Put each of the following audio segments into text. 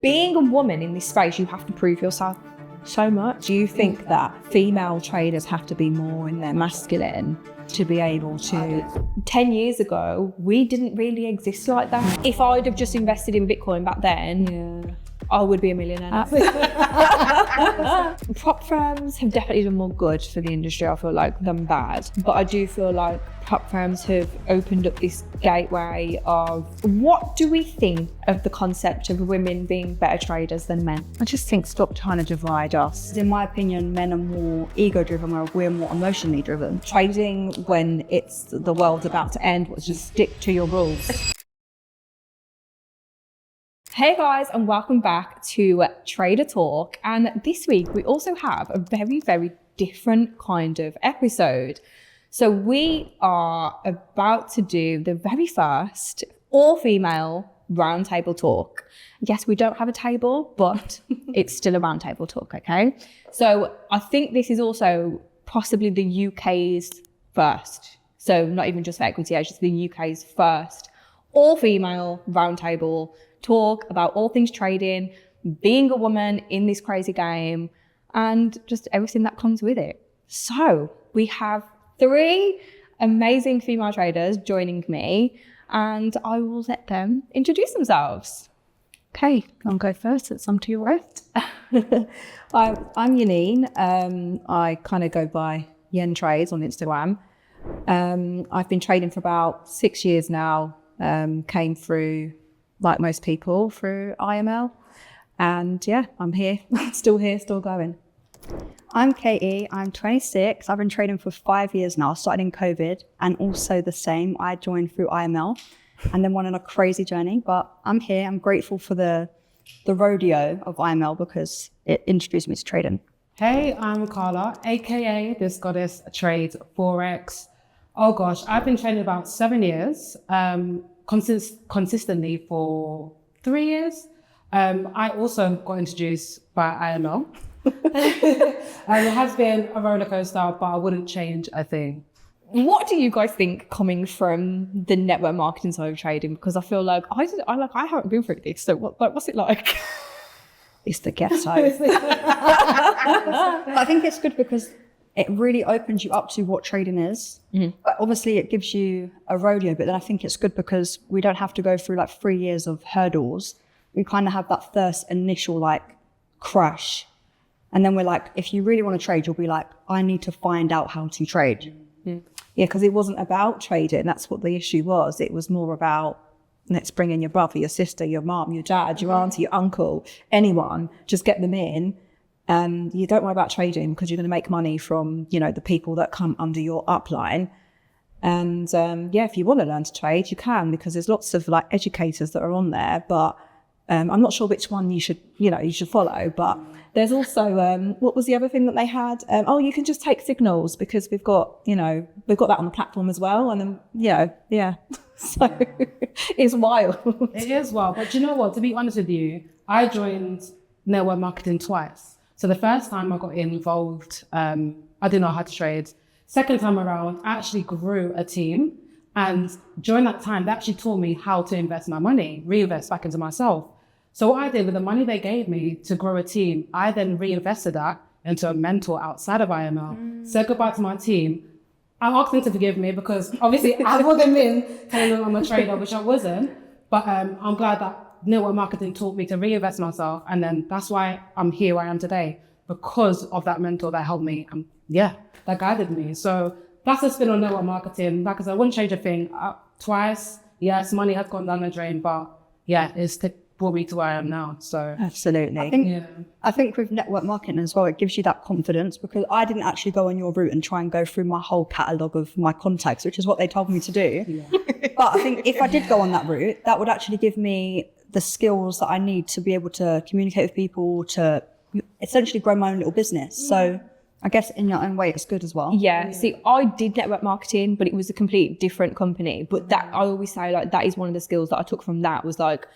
Being a woman in this space, you have to prove yourself so much. Do you think that female traders have to be more in their masculine to be able to? 10 years ago, we didn't really exist like that. If I'd have just invested in Bitcoin back then, I would be a millionaire now. Prop firms have definitely done more good for the industry, I feel like, than bad. But I do feel like prop firms have opened up this gateway of what do we think of the concept of women being better traders than men? I just think stop trying to divide us. In my opinion, men are more ego-driven, whereas we're more emotionally driven. Trading when it's the world's about to end, just stick to your rules. Hey guys, and welcome back to Trader Talk. And this week we also have a very, very different kind of episode. So we are about to do the very first all-female roundtable talk. Yes, we don't have a table, but it's still a roundtable talk, okay? So I think this is also possibly the UK's first. So not even just for equity, it's just the UK's first all-female roundtable talk about all things trading, being a woman in this crazy game, and just everything that comes with it. So we have 3 amazing female traders joining me, and I will let them introduce themselves. Okay, I'll go first. It's some to your left. I'm Yanine. I kind of go by Yen Trades on Instagram. I've been trading for about 6 years now. Came through, like most people, through IML. And yeah, I'm here, still going. I'm Katie, I'm 26. I've been trading for 5 years now, started in COVID, and also the same. I joined through IML and then went on a crazy journey, but I'm here. I'm grateful for the rodeo of IML because it introduced me to trading. Hey, I'm Carla, AKA This Goddess Trades Forex. Oh gosh, I've been trading about 7 years, consistently for 3 years. I also got introduced by IML. It has been a roller coaster, but I wouldn't change a thing. What do you guys think coming from the network marketing side of trading? Because I feel like I haven't been through this. So what's it like? It's the ghetto. I think it's good because it really opens you up to what trading is. Mm-hmm. But obviously it gives you a rodeo, but then I think it's good because we don't have to go through like 3 years of hurdles. We kind of have that first initial like crash. And then we're like, if you really want to trade, you'll be like, I need to find out how to trade. Mm-hmm. Yeah, because it wasn't about trading. That's what the issue was. It was more about, let's bring in your brother, your sister, your mom, your dad, your auntie, your uncle, anyone, just get them in. And you don't worry about trading because you're going to make money from, the people that come under your upline. And if you want to learn to trade, you can, because there's lots of like educators that are on there, but I'm not sure which one you should follow. But there's also, what was the other thing that they had? You can just take signals because we've got that on the platform as well. And then, yeah. So it's wild. It is wild. But you know what? To be honest with you, I joined network marketing twice. So the first time I got involved, I didn't know how to trade. Second time around, I actually grew a team. And during that time, they actually taught me how to invest my money, reinvest back into myself. So what I did with the money they gave me to grow a team, I then reinvested that into a mentor outside of IML. Said goodbye to my team. I asked them to forgive me because obviously I brought them in telling them I'm a trader, which I wasn't. But I'm glad that network marketing taught me to reinvest myself, and then that's why I'm here where I am today, because of that mentor that helped me, that guided me. So that's a spin on network marketing. Like I said, I wouldn't change a thing. Twice, yes, money has gone down the drain, but it's brought me to where I am now. So absolutely. I think with network marketing as well, it gives you that confidence, because I didn't actually go on your route and try and go through my whole catalogue of my contacts, which is what they told me to do. Yeah. But I think if I did go on that route, that would actually give me the skills that I need to be able to communicate with people, to essentially grow my own little business. So I guess in your own way, it's good as well. Yeah. See, I did network marketing, but it was a complete different company. But that, I always say, like, that is one of the skills that I took from that, was like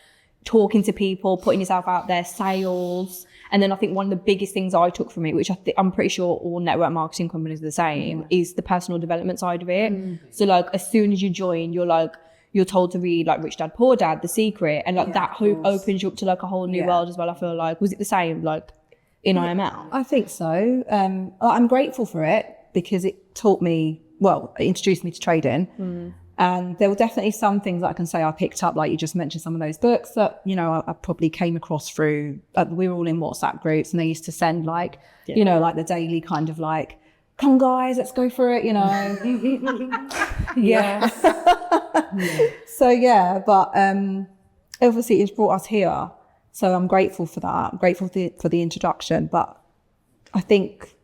talking to people, putting yourself out there, sales. And then I think one of the biggest things I took from it, which I'm pretty sure all network marketing companies are the same, is the personal development side of it. So like, as soon as you join, you're like, you're told to read like Rich Dad Poor Dad, The Secret, and like that opens you up to like a whole new world as well. I feel like, was it the same like in IML? I think so. I'm grateful for it because it taught me, well, it introduced me to trading. And there were definitely some things that I can say I picked up, like you just mentioned some of those books that, you know, I probably came across through, we were all in WhatsApp groups and they used to send like, you know, like the daily kind of like, come guys, let's go for it, you know. So yeah, but obviously it's brought us here. So I'm grateful for that. I'm grateful for the introduction. But I think,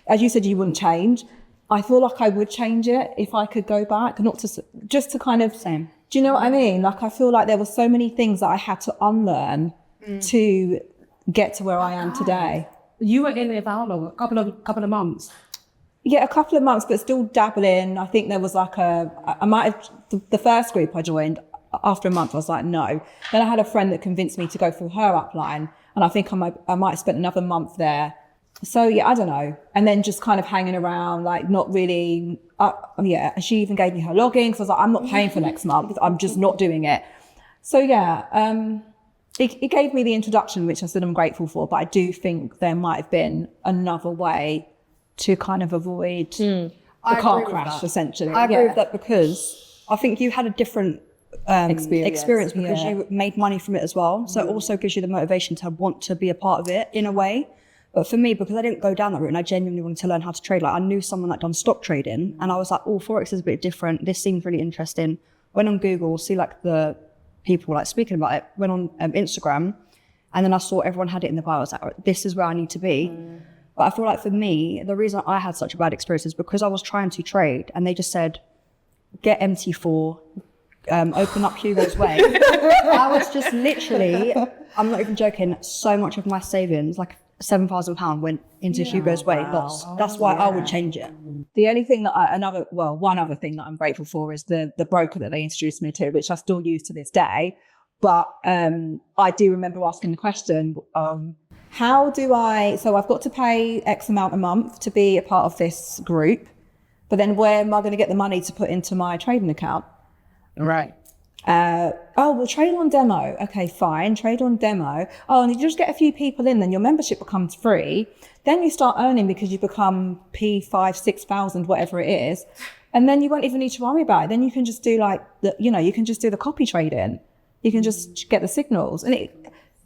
as you said, you wouldn't change. I feel like I would change it if I could go back, not to just to kind of. Same. Do you know what I mean? Like I feel like there were so many things that I had to unlearn to get to where I am today. You were in it for how long? A couple of months. Yeah, a couple of months, but still dabbling. I think there was like I might have the first group I joined. After a month, I was like, no. Then I had a friend that convinced me to go through her upline, and I think I might have spent another month there. So yeah, I don't know. And then just kind of hanging around, like not really. And she even gave me her login because I was like, I'm not paying for next month. I'm just not doing it. So yeah, it gave me the introduction, which I said I'm grateful for. But I do think there might have been another way to kind of avoid the car crash, essentially. I agree with that because I think you had a different experience because you made money from it as well. So it also gives you the motivation to want to be a part of it in a way. But for me, because I didn't go down that route and I genuinely wanted to learn how to trade, like I knew someone that done stock trading and I was like, oh, Forex is a bit different. This seems really interesting. Went on Google, see like the people like speaking about it, went on Instagram, and then I saw everyone had it in the bio. I was like, oh, this is where I need to be. But I feel like for me, the reason I had such a bad experience is because I was trying to trade and they just said, get MT4, open up Hugo's Way. I was just literally, I'm not even joking, so much of my savings, like £7,000 went into Hugo's Way lost. That's why I would change it. The only thing that one other thing that I'm grateful for is the broker that they introduced me to, which I still use to this day. But I do remember asking the question, how do so I've got to pay X amount a month to be a part of this group, but then where am I going to get the money to put into my trading account? Right. Well, trade on demo. Okay, fine. Trade on demo. Oh, and you just get a few people in, then your membership becomes free. Then you start earning because you become P5, 6,000, whatever it is. And then you won't even need to worry about it. Then you can just do you can just do the copy trading. You can just get the signals. And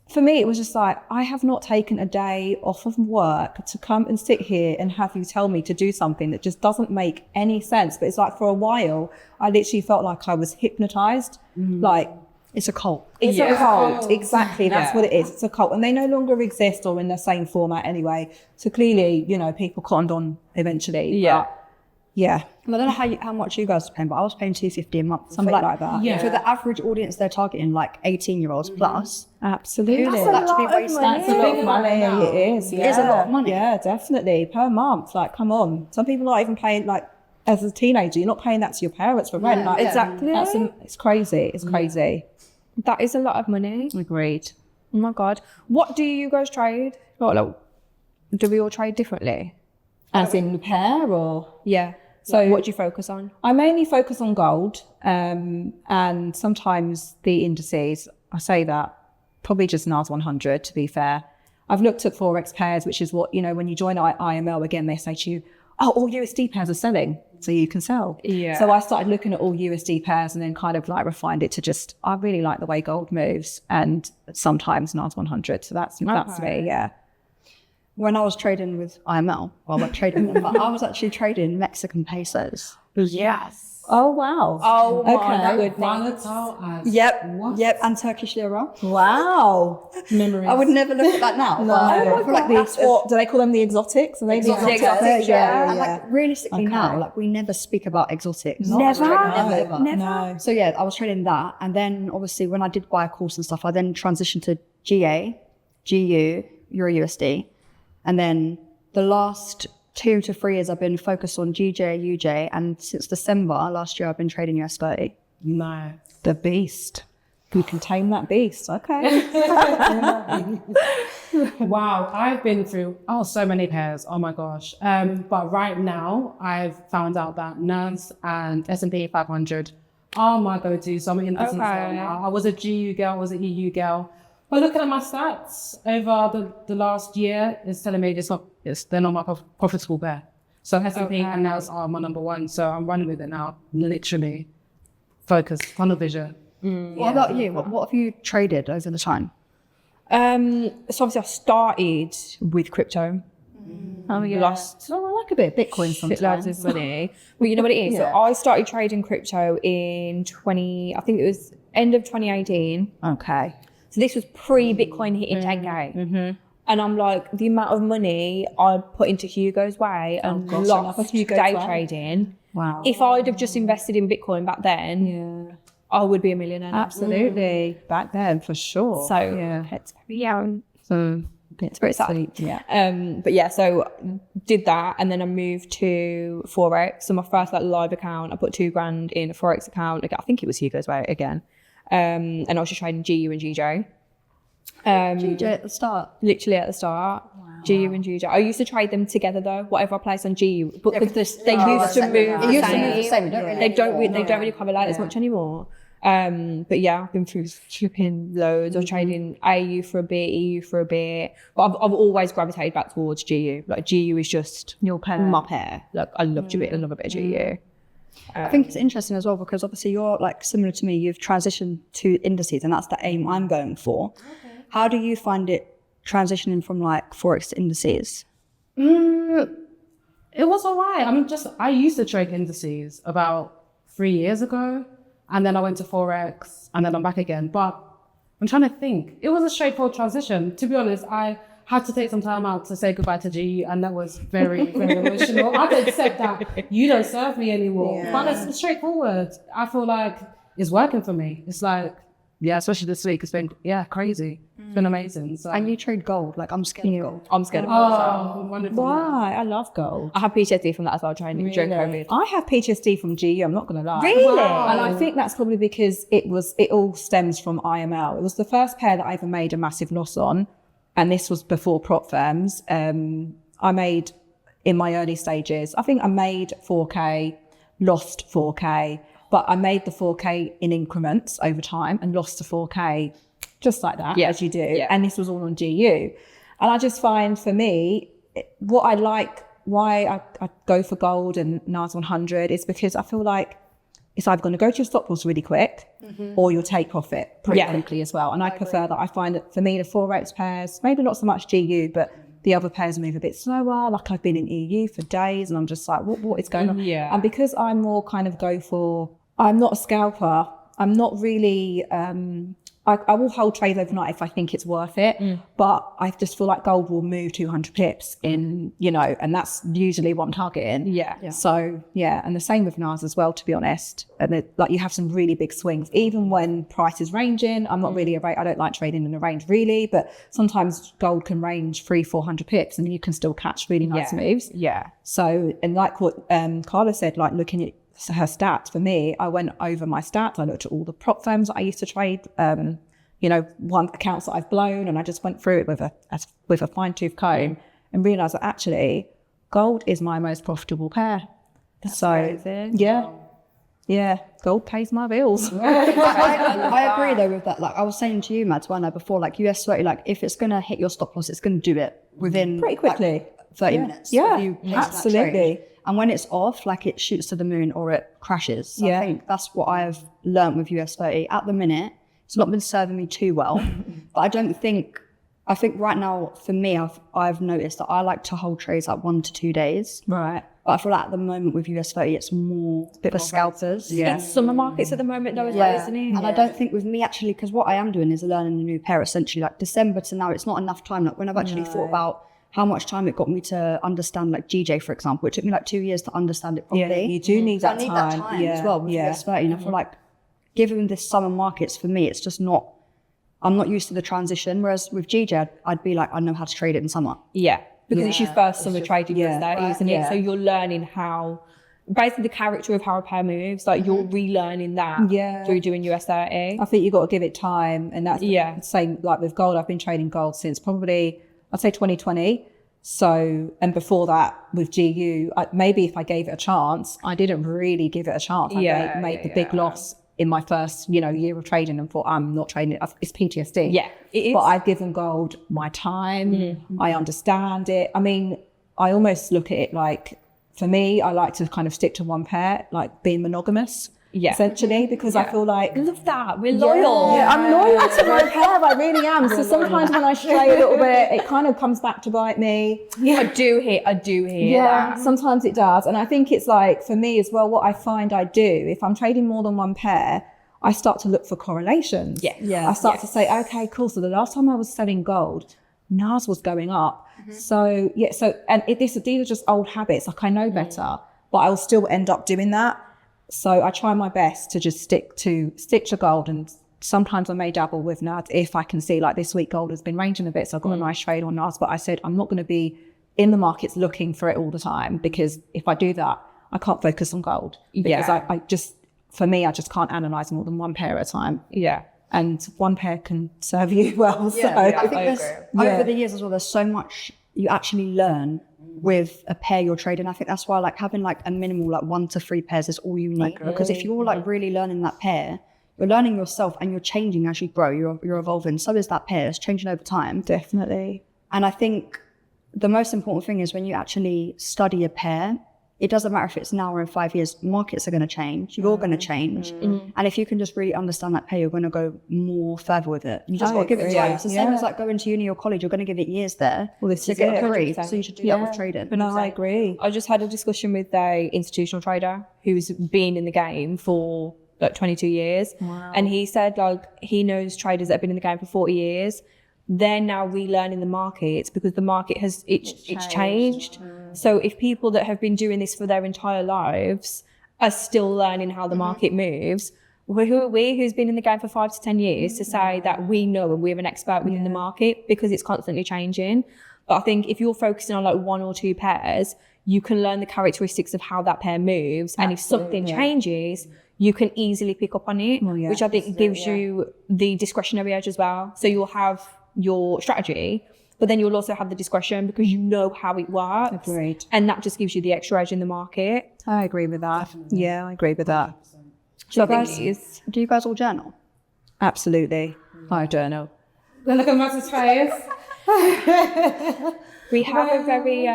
for me, it was just like, I have not taken a day off of work to come and sit here and have you tell me to do something that just doesn't make any sense. But it's like for a while, I literally felt like I was hypnotized. Like, it's a cult. It's a cult. Exactly. That's what it is. It's a cult. And they no longer exist or in the same format anyway. So clearly, people cottoned on eventually. Yeah. But yeah. I don't know how much you guys are paying, but I was paying $250 a month. Something like that. Yeah. For the average audience they're targeting, like 18-year-olds plus. Absolutely. Who does that to be wasting? That's a big money. It is. It is a lot of money. Yeah, definitely. Per month. Like, come on. Some people are not even paying, like, as a teenager, you're not paying that to your parents for rent. Like, exactly. It's crazy. It's crazy. That is a lot of money. Agreed. Oh my God. What do you guys trade? Do we all trade differently? As in pair or? Yeah. So what do you focus on? I mainly focus on gold and sometimes the indices. I say that probably just NAS 100 to be fair. I've looked at Forex pairs, which is what, when you join IML again, they say to you, oh, all USD pairs are selling, so you can sell. Yeah. So I started looking at all USD pairs and then kind of like refined it to just, I really like the way gold moves and sometimes NAS 100. So that's me, yeah. When I was trading with IML, well, not trading them, but I was actually trading Mexican pesos. Yes. Oh, wow. Oh my Okay. goodness. Volatile as Yep, and Turkish lira. Wow. memories. I would never look at that now. No, but I feel like that's do they call them the exotics? Are they the Exotics, exotics? yeah. And like realistically now, like we never speak about exotics. Never. Never. No. So yeah, I was trading that, and then obviously when I did buy a course and stuff, I then transitioned to GA, GU, Euro USD, and then the last 2 to 3 years I've been focused on GJ, UJ, and since December last year I've been trading US 30. No. The beast. You can tame that beast. Okay. Wow, I've been through so many pairs. Oh my gosh. But right now I've found out that NAS and S&P 500 are my go-to. So I'm in business Okay. now. I was a GU girl, I was an EU girl. But looking at my stats over the last year, it's telling me they're not my profitable pair. So S&P and NAS are my number one. So I'm running with it now, literally. Focus, tunnel vision. What about you? What have you traded over the time? So obviously I started with crypto. Oh, yeah. Lost I like a bit of Bitcoin sometimes. shitloads of money. Well, you know what it is? So I started trading crypto in I think it was end of 2018. Okay. So this was pre-Bitcoin hitting 10K. Mm-hmm. And I'm like, the amount of money I put into Hugo's way and gosh, lost another Hugo's day way. trading. Wow. If I'd have just invested in Bitcoin back then, Yeah. I would be a millionaire. Absolutely. Back then, for sure. So yeah. it's very young. So It's very sad. sweet. Yeah. But yeah, so did that, and then I moved to Forex. So my first live account, I put $2,000 in a Forex account. I think it was Hugo's way again. And I was just trading GU and GJ. GJ at the start. Literally at the start. GU and GJ. I used to trade them together though, whatever I placed on GU. But they used to move the same. They don't really correlate as much anymore. But yeah, I've been through flipping loads. I was trading AU for a bit, EU for a bit. But I've always gravitated back towards GU. Like GU is just Your pair. my pair. Like I love GU. I love a bit of GU. I think it's interesting as well because obviously you're like similar to me. You've transitioned to indices, and that's the aim I'm going for. How do you find it transitioning from like Forex to indices? It was all right. I used to trade indices about 3 years ago, and then I went to Forex, and then I'm back again. But I'm trying to think. It was a straightforward transition. To be honest, I had to take some time out to say goodbye to GE, and that was very, very emotional. I had to accept that you don't serve me anymore. Yeah. But it's straightforward. I feel like it's working for me. It's like, yeah, especially this week, it's been, crazy. It's been amazing. So. And you trade gold. Like I'm scared of gold. I'm scared of gold. Oh, wonderful. Why? I love gold. I have PTSD from that as well, during COVID. I have PTSD from GU, I'm not going to lie. Really? Wow. And I think that's probably because it all stems from IML. It was the first pair that I ever made a massive loss on. And this was before prop firms. I made, in my early stages, I think I made 4K, lost 4K, but I made the 4K in increments over time and lost to 4K just like that, as you do. Yeah. And this was all on GU. And I just find for me, what I like, why I go for gold and NAS 100 is because I feel like it's either going to go to your stop loss really quick or you'll take profit pretty quickly as well. And I prefer that. I find that for me, the Forex pairs, maybe not so much GU, but the other pairs move a bit slower. Like I've been in EU for days and I'm just like, what is going on? Yeah. And because I'm more kind of I'm not a scalper. I'm not really, I will hold trades overnight if I think it's worth it, but I just feel like gold will move 200 pips in, and that's usually what I'm targeting. Yeah. So, and the same with NAS as well, to be honest. And you have some really big swings, even when price is ranging. I'm not really I don't like trading in a range really, but sometimes gold can range 300-400 pips and you can still catch really nice moves. Yeah. So, and like what Carla said, like looking at her stats, for me, I went over my stats. I looked at all the prop firms that I used to trade, one accounts that I've blown, and I just went through it with a fine tooth comb and realized that actually gold is my most profitable pair. That's amazing. Yeah, gold pays my bills. I agree though with that. Like I was saying to you, Mads, before, like US 30, like if it's going to hit your stop loss, it's going to do it within pretty quickly, 30 minutes. Yeah, if you place that absolutely. trade. And when it's off, like it shoots to the moon or it crashes. So I think that's what I've learned with US 30. At the minute, it's not been serving me too well. But I think right now for me, I've noticed that I like to hold trades like 1 to 2 days. Right. But I feel like at the moment with US 30, it's more for scalpers. Yeah. It's summer markets at the moment though as well, isn't it? And I don't think with me actually, because what I am doing is learning a new pair essentially. Like December to now, it's not enough time. Like when I've actually thought about how much time it got me to understand like GJ, for example, it took me like 2 years to understand it properly. Yeah, you do need So that I need time. that time as well with US 30. And I feel like given this summer markets, for me, it's just not, I'm not used to the transition. Whereas with GJ, I'd be like, I know how to trade it in summer. Yeah, because it's your first summer trading with that, isn't it? Yeah. So you're learning how, basically the character of how a pair moves, like you're relearning that through doing US 30. I think you've got to give it time. And that's the same like with gold. I've been trading gold since probably, I'd say 2020. So, and before that with GU, maybe if I gave it a chance, I didn't really give it a chance. I made the big loss in my first, year of trading and thought, I'm not trading. It's PTSD. Yeah, it is. But I've given gold my time. I understand it. I mean, I almost look at it like, for me, I like to kind of stick to one pair, like being monogamous. Yeah. Essentially, because I feel like, I love that. We're loyal. yeah, I'm loyal to my pair. I really am. So sometimes when I stray a little bit, it kind of comes back to bite me. I do hear that. Sometimes it does. And I think it's like, for me as well, what I find I do, if I'm trading more than one pair, I start to look for correlations. I start to say, okay, cool. So the last time I was selling gold, NAS was going up. So and these are just old habits. Like, I know better, but I'll still end up doing that. So I try my best to just stick to gold, and sometimes I may dabble with NAS if I can see, like this week gold has been ranging a bit, so I've got a nice trade on NAS. But I said I'm not going to be in the markets looking for it all the time, because if I do that, I can't focus on gold, because I just can't analyze more than one pair at a time. And one pair can serve you well. So I think over the years as well, there's so much you actually learn with a pair you're trading. I think that's why like having like a minimal like 1 to 3 pairs is all you need. Because if you're like really learning that pair, you're learning yourself and you're changing as you grow. You're evolving. So is that pair. It's changing over time. Definitely. And I think the most important thing is when you actually study a pair, it doesn't matter if it's now or in 5 years, markets are going to change. You're going to change. And if you can just really understand that pair, you're going to go more further with it. You just got to give it time. It's the same as like going to uni or college. You're going to give it years there. Well, this to is get it. a degree. So you should do that with trading. But no, I agree. I just had a discussion with a institutional trader who's been in the game for like 22 years. Wow. And he said like he knows traders that have been in the game for 40 years. They're now relearning the markets because the market has it's changed. So if people that have been doing this for their entire lives are still learning how the market moves, who are we who's been in the game for 5 to 10 years to say that we know and we're an expert within the market, because it's constantly changing. But I think if you're focusing on like 1 or 2 pairs, you can learn the characteristics of how that pair moves. And if something changes, you can easily pick up on it, which I think gives you the discretionary edge as well. So you'll have your strategy, but then you'll also have the discretion because you know how it works. Agreed. And that just gives you the extra edge in the market. I agree with that. Definitely. Yeah, I agree with that. So Do you guys all journal? Absolutely. I don't know. Look at Matt's face. We have a very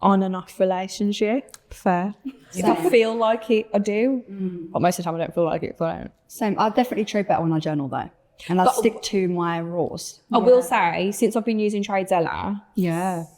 on and off relationship. Fair. If I feel like it, I do. But most of the time I don't feel like it, so I don't. Same. I definitely trade better when I journal though. And I stick to my rules. I will say, since I've been using TradeZella,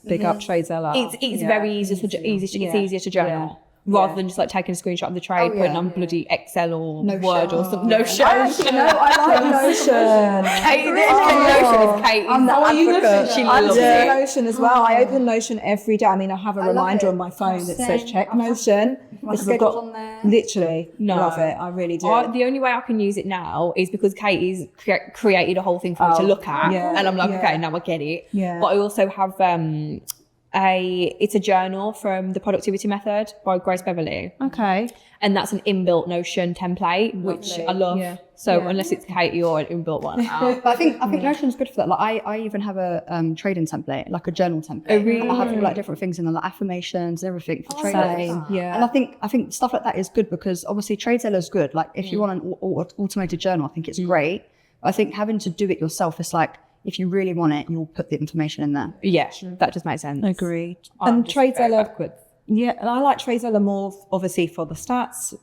big up TradeZella. it's very easier to journal. Rather than just like taking a screenshot of the trade, putting on bloody Excel or Word or something. Notion. I like Notion. Kate, Notion is Kate. I'm the advocate. She I loves do it. Notion as well. I open Notion every day. I mean, I have a reminder on my phone that says check Notion. Because I've got on there. literally love it. I really do. The only way I can use it now is because Katie's created a whole thing for me to look at, and I'm like, okay, now I get it. Yeah. But I also have it's a journal from the Productivity Method by Grace Beverly. Okay. And that's an inbuilt Notion template, which I love. Yeah. So unless it's Katie or an inbuilt one. But I think Notion's good for that. Like I even have a trading template, like a journal template. Oh, really? And I have like different things in there, like affirmations, everything for trading. Yeah. And I think stuff like that is good because obviously TradeZella is good. Like if you want an automated journal, I think it's great. But I think having to do it yourself, it's like if you really want it, you'll put the information in there. Yeah, that just makes sense. Agreed. I'm And just very TradeZella, backwards. and I like TradeZella more obviously for the stats.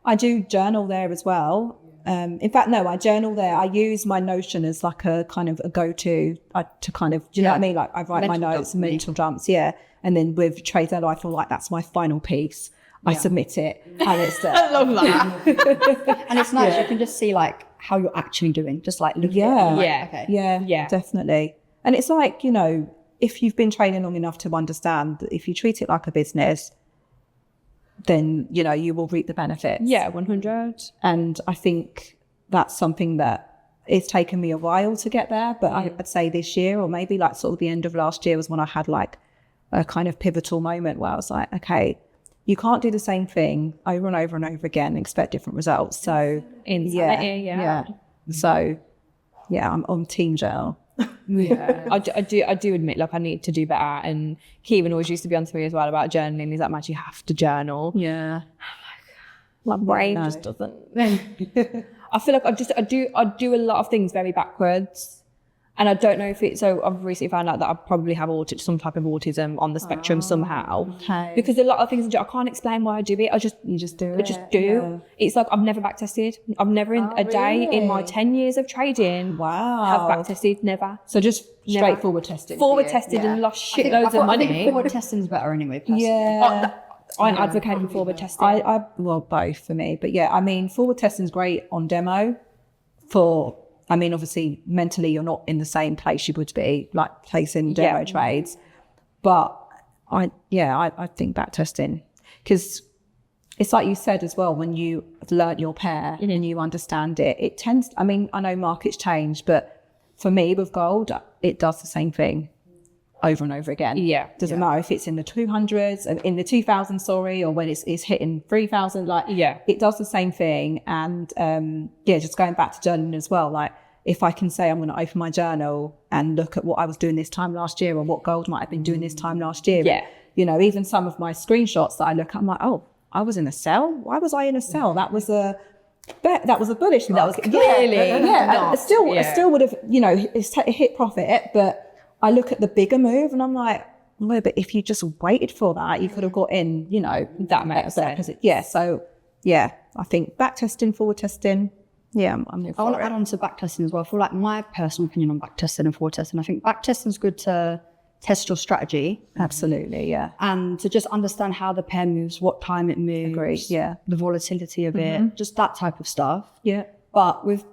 I do journal there as well. In fact, no, I journal there. I use my Notion as like a kind of a go-to to kind of, do you know what I mean? Like I write my notes, mental dumps, and then with TradeZella, I feel like that's my final piece. I submit it, and it's I love that. And it's nice. You can just see like how you're actually doing, just like looking at it. Yeah. Okay. yeah, definitely. And it's like, if you've been training long enough to understand that if you treat it like a business, then, you will reap the benefits. Yeah, 100. And I think that's something that it's taken me a while to get there. But I'd say this year, or maybe like sort of the end of last year, was when I had like a kind of pivotal moment where I was like, okay, you can't do the same thing over and over and over again and expect different results. So Insanity, yeah. So yeah, I'm on team journal. Yeah. I do admit, like, I need to do better. And Kieran always used to be on to me as well about journaling. He's like, "Madge, you have to journal." Yeah. My brain just doesn't. I feel like I do a lot of things very backwards. And I don't know if it's, so I've recently found out that I probably have some type of autism on the spectrum somehow. Okay. Because a lot of things I can't explain why I do it. You just do it. I just do. Yeah. It's like I've never backtested. I've never in a day in my 10 years of trading Wow. have backtested. Never. So just Never. straightforward testing. Forward for you. tested Yeah. and lost I shitloads of think money. forward testing is better anyway. Personally. Yeah. I'm advocating forward testing. I well, both for me, but yeah, I mean, forward testing is great on demo. I mean, obviously, mentally, you're not in the same place you would be, like placing demo trades. But I think back testing, because it's like you said as well, when you have learnt your pair and you understand it, it tends. I mean, I know markets change, but for me with gold, it does the same thing over and over again. Yeah. Doesn't matter if it's in the 200s, in the 2000s, sorry, or when it's hitting 3000, like, it does the same thing. And just going back to journaling as well, like, if I can say I'm going to open my journal and look at what I was doing this time last year or what gold might have been doing this time last year. Yeah. You know, even some of my screenshots that I look at, I'm like, oh, I was in a sell. Why was I in a sell? That was a bullish. That was clearly I still would have, you know, hit profit, but I look at the bigger move and I'm like, well, but if you just waited for that, you could have got in, you know, That makes sense. So I think back testing, forward testing. Yeah, I'm I want to add on to backtesting as well. I feel like my personal opinion on backtesting and forward testing, I think backtesting is good to test your strategy. Absolutely, yeah. And to just understand how the pair moves, what time it moves. Agreed, yeah. The volatility of it, just that type of stuff. Yeah. But with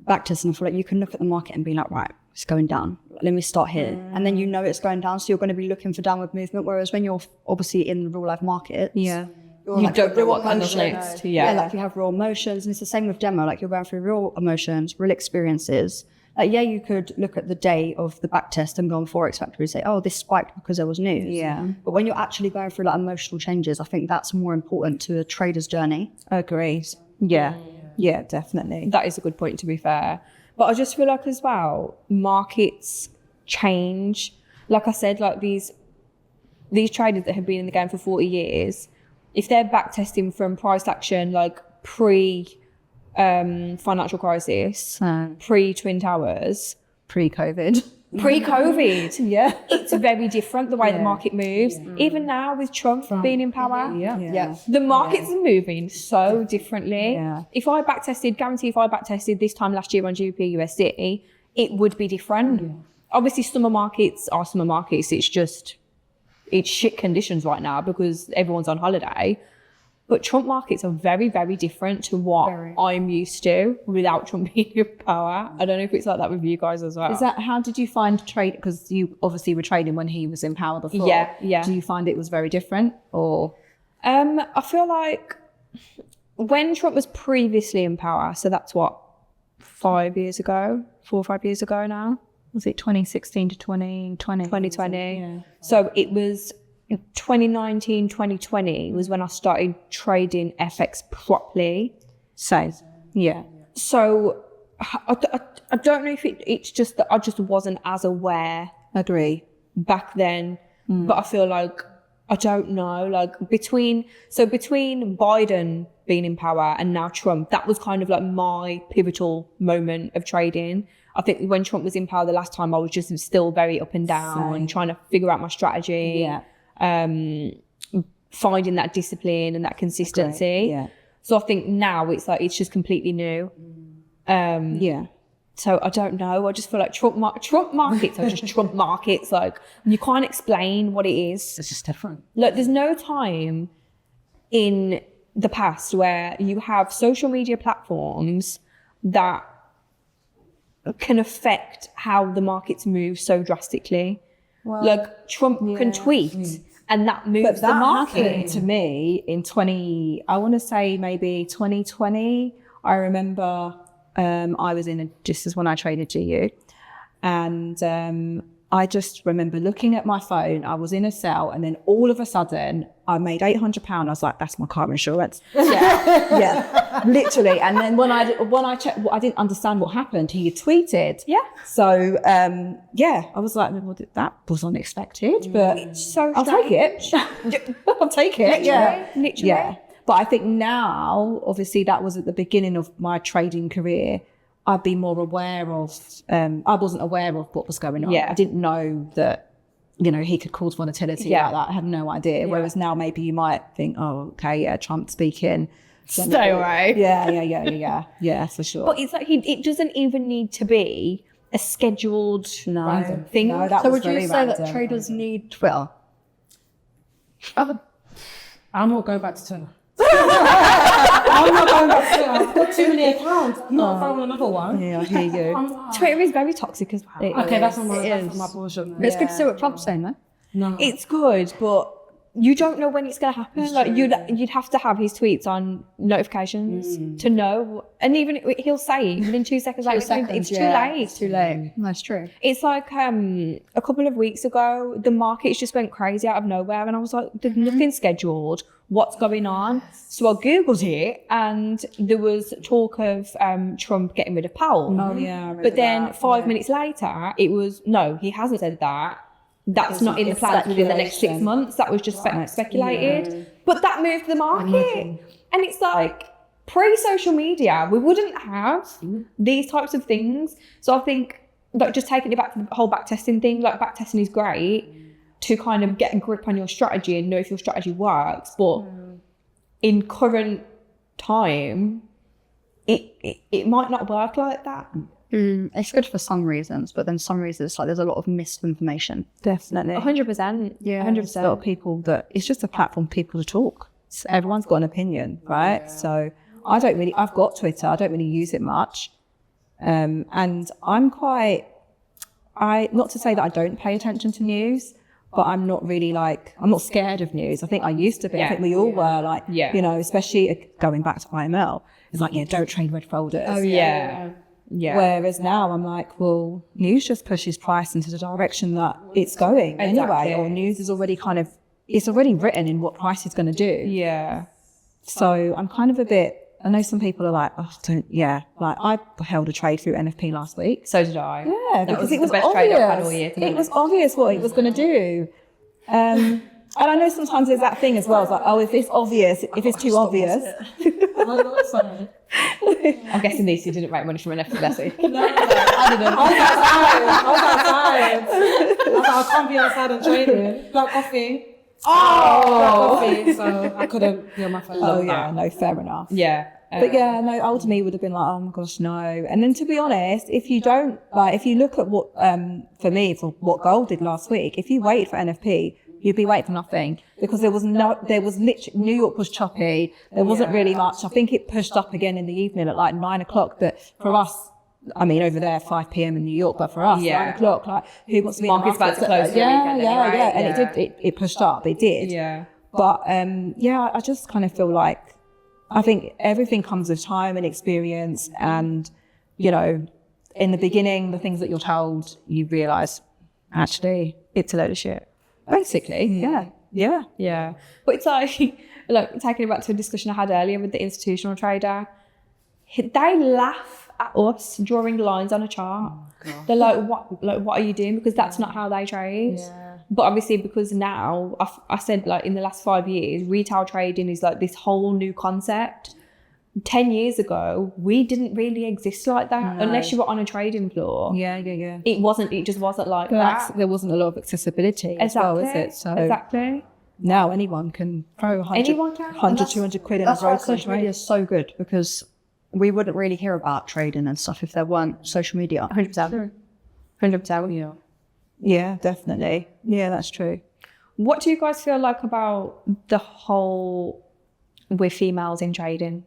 backtesting, I feel like you can look at the market and be like, right, it's going down. Let me start here. And then you know it's going down, so you're going to be looking for downward movement. Whereas when you're obviously in real life markets, You don't know what comes next. Yeah, like you have real emotions, and it's the same with demo. Like you're going through real emotions, real experiences. Like, you could look at the day of the back test and go on Forex Factory and say, oh, this spiked because there was news. Yeah. But when you're actually going through like emotional changes, I think that's more important to a trader's journey. Agreed. Yeah. Yeah, definitely. That is a good point, to be fair. But I just feel like as well, markets change. Like I said, like these traders that have been in the game for 40 years, if they're back testing from price action like financial crisis, pre-Twin Towers, Pre-COVID. yeah, it's very different the way the market moves. Even now with Trump being in power, the markets are moving so differently. Yeah. If I backtested this time last year on GBP USD, it would be different. Obviously, summer markets are summer markets. It's shit conditions right now because everyone's on holiday. But Trump markets are very, very different to what I'm used to without Trump being in power. I don't know if it's like that with you guys as well. Is that, how did you find trade? Because you obviously were trading when he was in power before. Yeah. Do you find it was very different or? I feel like when Trump was previously in power, so that's what, 4 or 5 years ago now? Was it 2016 to 2020? 2020. Yeah. So it was 2019, 2020 was when I started trading FX properly. So, yeah. So I don't know if it's just that I just wasn't as aware. Agree. Back then. But I feel like, I don't know, like between Biden being in power and now Trump, that was kind of like my pivotal moment of trading. I think when Trump was in power the last time, I was just still very up and down and trying to figure out my strategy, finding that discipline and that consistency. Yeah. So I think now it's like, it's just completely new. So I don't know. I just feel like Trump markets are just Trump markets. Like you can't explain what it is. It's just different. Like there's no time in the past where you have social media platforms that can affect how the markets move so drastically. Well, like Trump can tweet and that moves the market. Happened to me in I want to say maybe 2020. I remember I was this is when I traded GU, and I just remember looking at my phone. I was in a cell, and then all of a sudden, I made £800. I was like, "That's my car insurance." Yeah, literally. And then when I checked, I didn't understand what happened. He had tweeted. Yeah. So I was like, well, that was unexpected, but So I'll take it. I'll take it. Yeah, Literally. yeah. But I think now, obviously, that was at the beginning of my trading career. I'd be more aware of, I wasn't aware of what was going on. Yeah. I didn't know that, he could cause volatility like that. I had no idea. Whereas now maybe you might think, oh, okay, yeah, Trump speaking. Stay away. Yeah, for sure. But it's like it doesn't even need to be a scheduled random thing. No, that So was would you very say random. that traders need Twitter? I'm not going back to Twitter. I'm not going back to Twitter. I've got too many accounts. I'm not throwing another one. Yeah, I hear you. Twitter is very toxic as well. Okay, that's on my portion. It's good to see what Trump's saying, though. No. It's good, but you don't know when it's going to happen. Like you'd have to have his tweets on notifications to know. And even he'll say it within 2 seconds later. It's too late. It's too late. That's true. It's like a couple of weeks ago, the markets just went crazy out of nowhere, and I was like, "There's nothing scheduled. What's going on?" So I googled it, and there was talk of Trump getting rid of Powell. Oh, yeah. I remember But then that. 5 minutes later, it was no, he hasn't said that. That's not in the plans within the next 6 months. That was just speculated. But that moved the market. And it's like, pre-social media, we wouldn't have these types of things. So I think, like, just taking it back to the whole backtesting thing, like, backtesting is great to kind of get a grip on your strategy and know if your strategy works. But in current time, it might not work like that. It's good for some reasons, but then some reasons, it's like there's a lot of misinformation. Definitely. 100%. Yeah. 100%. A lot of people it's just a platform for people to talk. So everyone's got an opinion, right? Yeah. So I've got Twitter. I don't really use it much. And I'm not to say that I don't pay attention to news, but I'm not really I'm not scared of news. I think I used to be. I think we all were especially going back to IML. It's like, don't trade red folders. Oh, yeah. Yeah. Whereas now I'm like, well, news just pushes price into the direction that it's going anyway, or news is already it's already written in what price is going to do. Yeah. So I'm kind of a bit, I know some people are like, I held a trade through NFP last week. So did I. Yeah, because it was the best trade I've had all year. It was obvious what it was going to do. And I know sometimes there's that thing as well. It's like, oh, if it's obvious, if it's too obvious. I'm guessing these two didn't make money from an NFT last week. No, I didn't. I was outside. I can't be outside and trading. Got coffee. Got coffee, so I couldn't be on my phone. Oh, yeah, no, fair enough. Yeah. But yeah, no, ultimately it would have been like, oh my gosh, no. And then to be honest, if you don't, if you look at what, for what gold did last week, if you wait for NFP, you'd be waiting for nothing, because there was literally, New York was choppy. There wasn't really much. I think it pushed up again in the evening at like 9 o'clock. But for us, I mean, over there, 5 p.m. in New York, but for us, 9 o'clock, like, who wants to be in the Market's about to close for the weekend anyway. And it pushed up. It did. Yeah. But, I just kind of feel like, I think everything comes with time and experience. And, in the beginning, the things that you're told, you realise, actually, it's a load of shit. Basically, yeah. But it's like, look, taking it back to a discussion I had earlier with the institutional trader, they laugh at us drawing lines on a chart. Oh, they're like, what are you doing? Because that's not how they trade. Yeah. But obviously, because now, I said, like, in the last 5 years, retail trading is like this whole new concept. 10 years ago, we didn't really exist like that, unless you were on a trading floor. Yeah. It just wasn't like that. There wasn't a lot of accessibility as well, is it? So exactly. Now anyone can throw 100, 200 quid in a That's why brokerage. social media is so good, because we wouldn't really hear about trading and stuff if there weren't social media. 100%. 100%. Yeah, definitely. Yeah, that's true. What do you guys feel like about the whole with females in trading?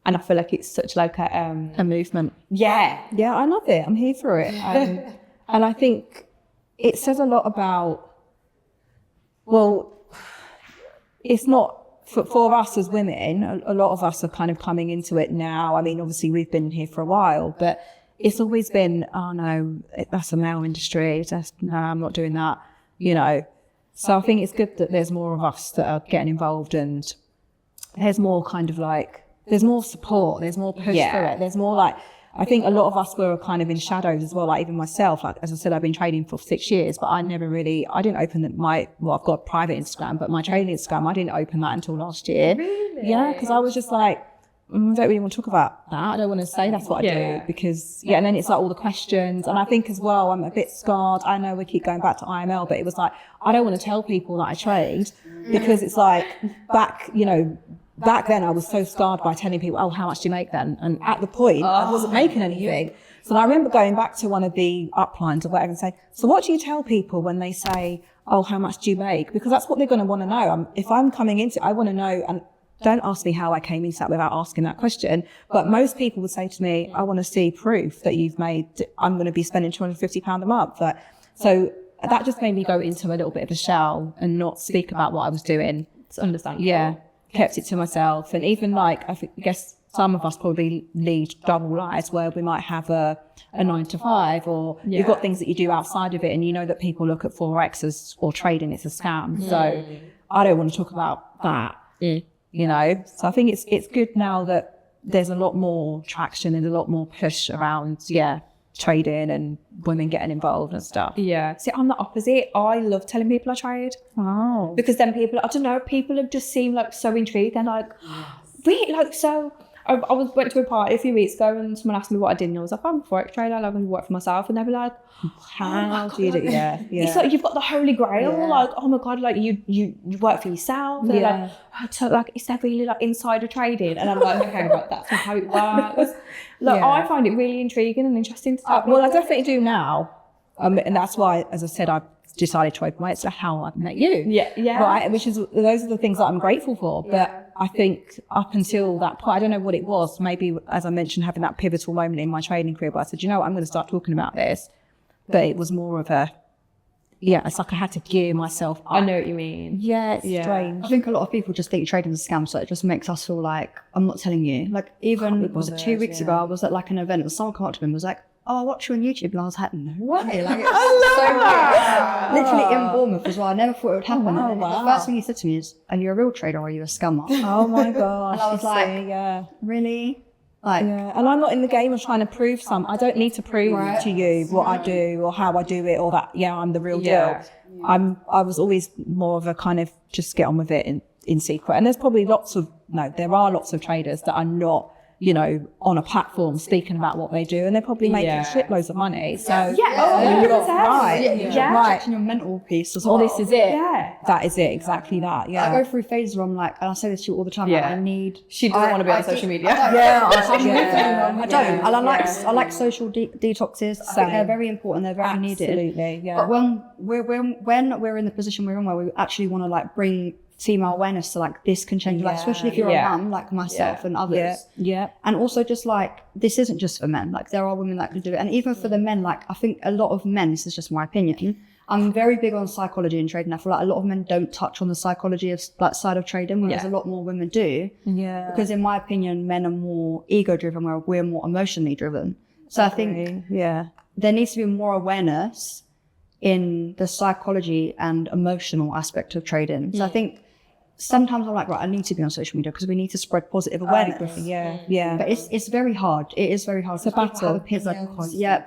And I feel like it's such like a movement. Yeah, I love it. I'm here for it. And I think it says a lot about, well, it's not for us as women. A lot of us are kind of coming into it now. I mean, obviously we've been here for a while, but it's always been, oh no, that's a male industry. No, I'm not doing that, you know. So I think it's good that there's more of us that are getting involved, and there's more kind of like, there's more support, there's more push for it. There's more like, I think a lot of us were kind of in shadows as well. Like even myself, like as I said, I've been trading for 6 years, but I didn't open I've got a private Instagram, but my trading Instagram, I didn't open that until last year. Really? Yeah, because I was just like, I don't really want to talk about that. I don't want to say that's what I do, because and then it's like all the questions. And I think as well, I'm a bit scarred. I know we keep going back to IML, but it was like, I don't want to tell people that I trade, because it's like back then I was so scarred by telling people, oh, how much do you make then? And at the point, I wasn't making anything. So I remember going back to one of the uplines or whatever and say, so what do you tell people when they say, oh, how much do you make? Because that's what they're going to want to know. If I'm coming into it, I want to know, and don't ask me how I came into that without asking that question. But most people would say to me, I want to see proof that you've made, I'm going to be spending £250 a month. So that just made me go into a little bit of a shell and not speak about what I was doing. It's understandable. Yeah, kept it to myself. And even like, I guess some of us probably lead double lives where we might have a 9 to 5, or you've got things that you do outside of it, and you know that people look at Forex or trading, it's a scam. So I don't want to talk about that. You know, so I think it's good now that there's a lot more traction and a lot more push around, trading and women getting involved and stuff. Yeah. See, I'm the opposite. I love telling people I trade. Oh. Because then people have just seemed like so intrigued. They're like, really? Like, so I went to a party a few weeks ago and someone asked me what I did, and I was like, I'm a Forex trader, I like to work for myself. And they were like, how do you do it? Yeah. It's like you've got the holy grail, like, oh my God, like you work for yourself. And they're like, oh, so like, is there really like insider trading? And I'm like, okay, right, that's not how it works. Like, I find it really intriguing and interesting to talk well, I definitely do now. And that's why, as I said, I've decided to open my, it's how I've met you. Yeah. Right, those are the things that I'm grateful for. But I think up until that point, I don't know what it was. Maybe, as I mentioned, having that pivotal moment in my trading career, but I said, you know what, I'm going to start talking about this. But it was more of it's like I had to gear myself up. I know what you mean. Yeah, it's strange. I think a lot of people just think trading is a scam, so it just makes us feel like, I'm not telling you. Like, even, was it 2 weeks ago, I was at like an event, and someone came up to me and was like, oh, I watch you on YouTube. And I was like, no way. Like, it's so weird. Literally in Bournemouth as well. I never thought it would happen. And then the first thing he said to me is, are you a real trader or are you a scammer? Oh my gosh. And I was like, really? Like, and I'm not in the game of trying to prove I don't need to prove to you what I do or how I do it, or that, I'm the real deal. I was always more of a kind of just get on with it in secret. And there's probably there are lots of traders that are not, on a platform speaking about what they do, and they're probably making shitloads of money. So protecting your mental piece as well. This is it. That is it. Exactly that. Yeah. I go through phases where I'm like, and I say this to you all the time. Yeah. Like, she doesn't want to be on social media. I don't. And I like social detoxes. I think they're very important. They're very needed. Absolutely. Yeah. But when we're in the position we're in, where we actually want to like bring female awareness to like this can change, like especially if you're a mum like myself and others. And also just like, this isn't just for men. Like, there are women that can do it, and even for the men. Like, I think a lot of men, this is just my opinion, I'm very big on psychology and trading. I feel like a lot of men don't touch on the psychology of like side of trading, whereas a lot more women do. Because in my opinion, men are more ego driven, where we're more emotionally driven. So I think there needs to be more awareness in the psychology and emotional aspect of trading. So I think sometimes I'm like, right, I need to be on social media because we need to spread positive awareness. But it's very hard. It is very hard. It's a battle.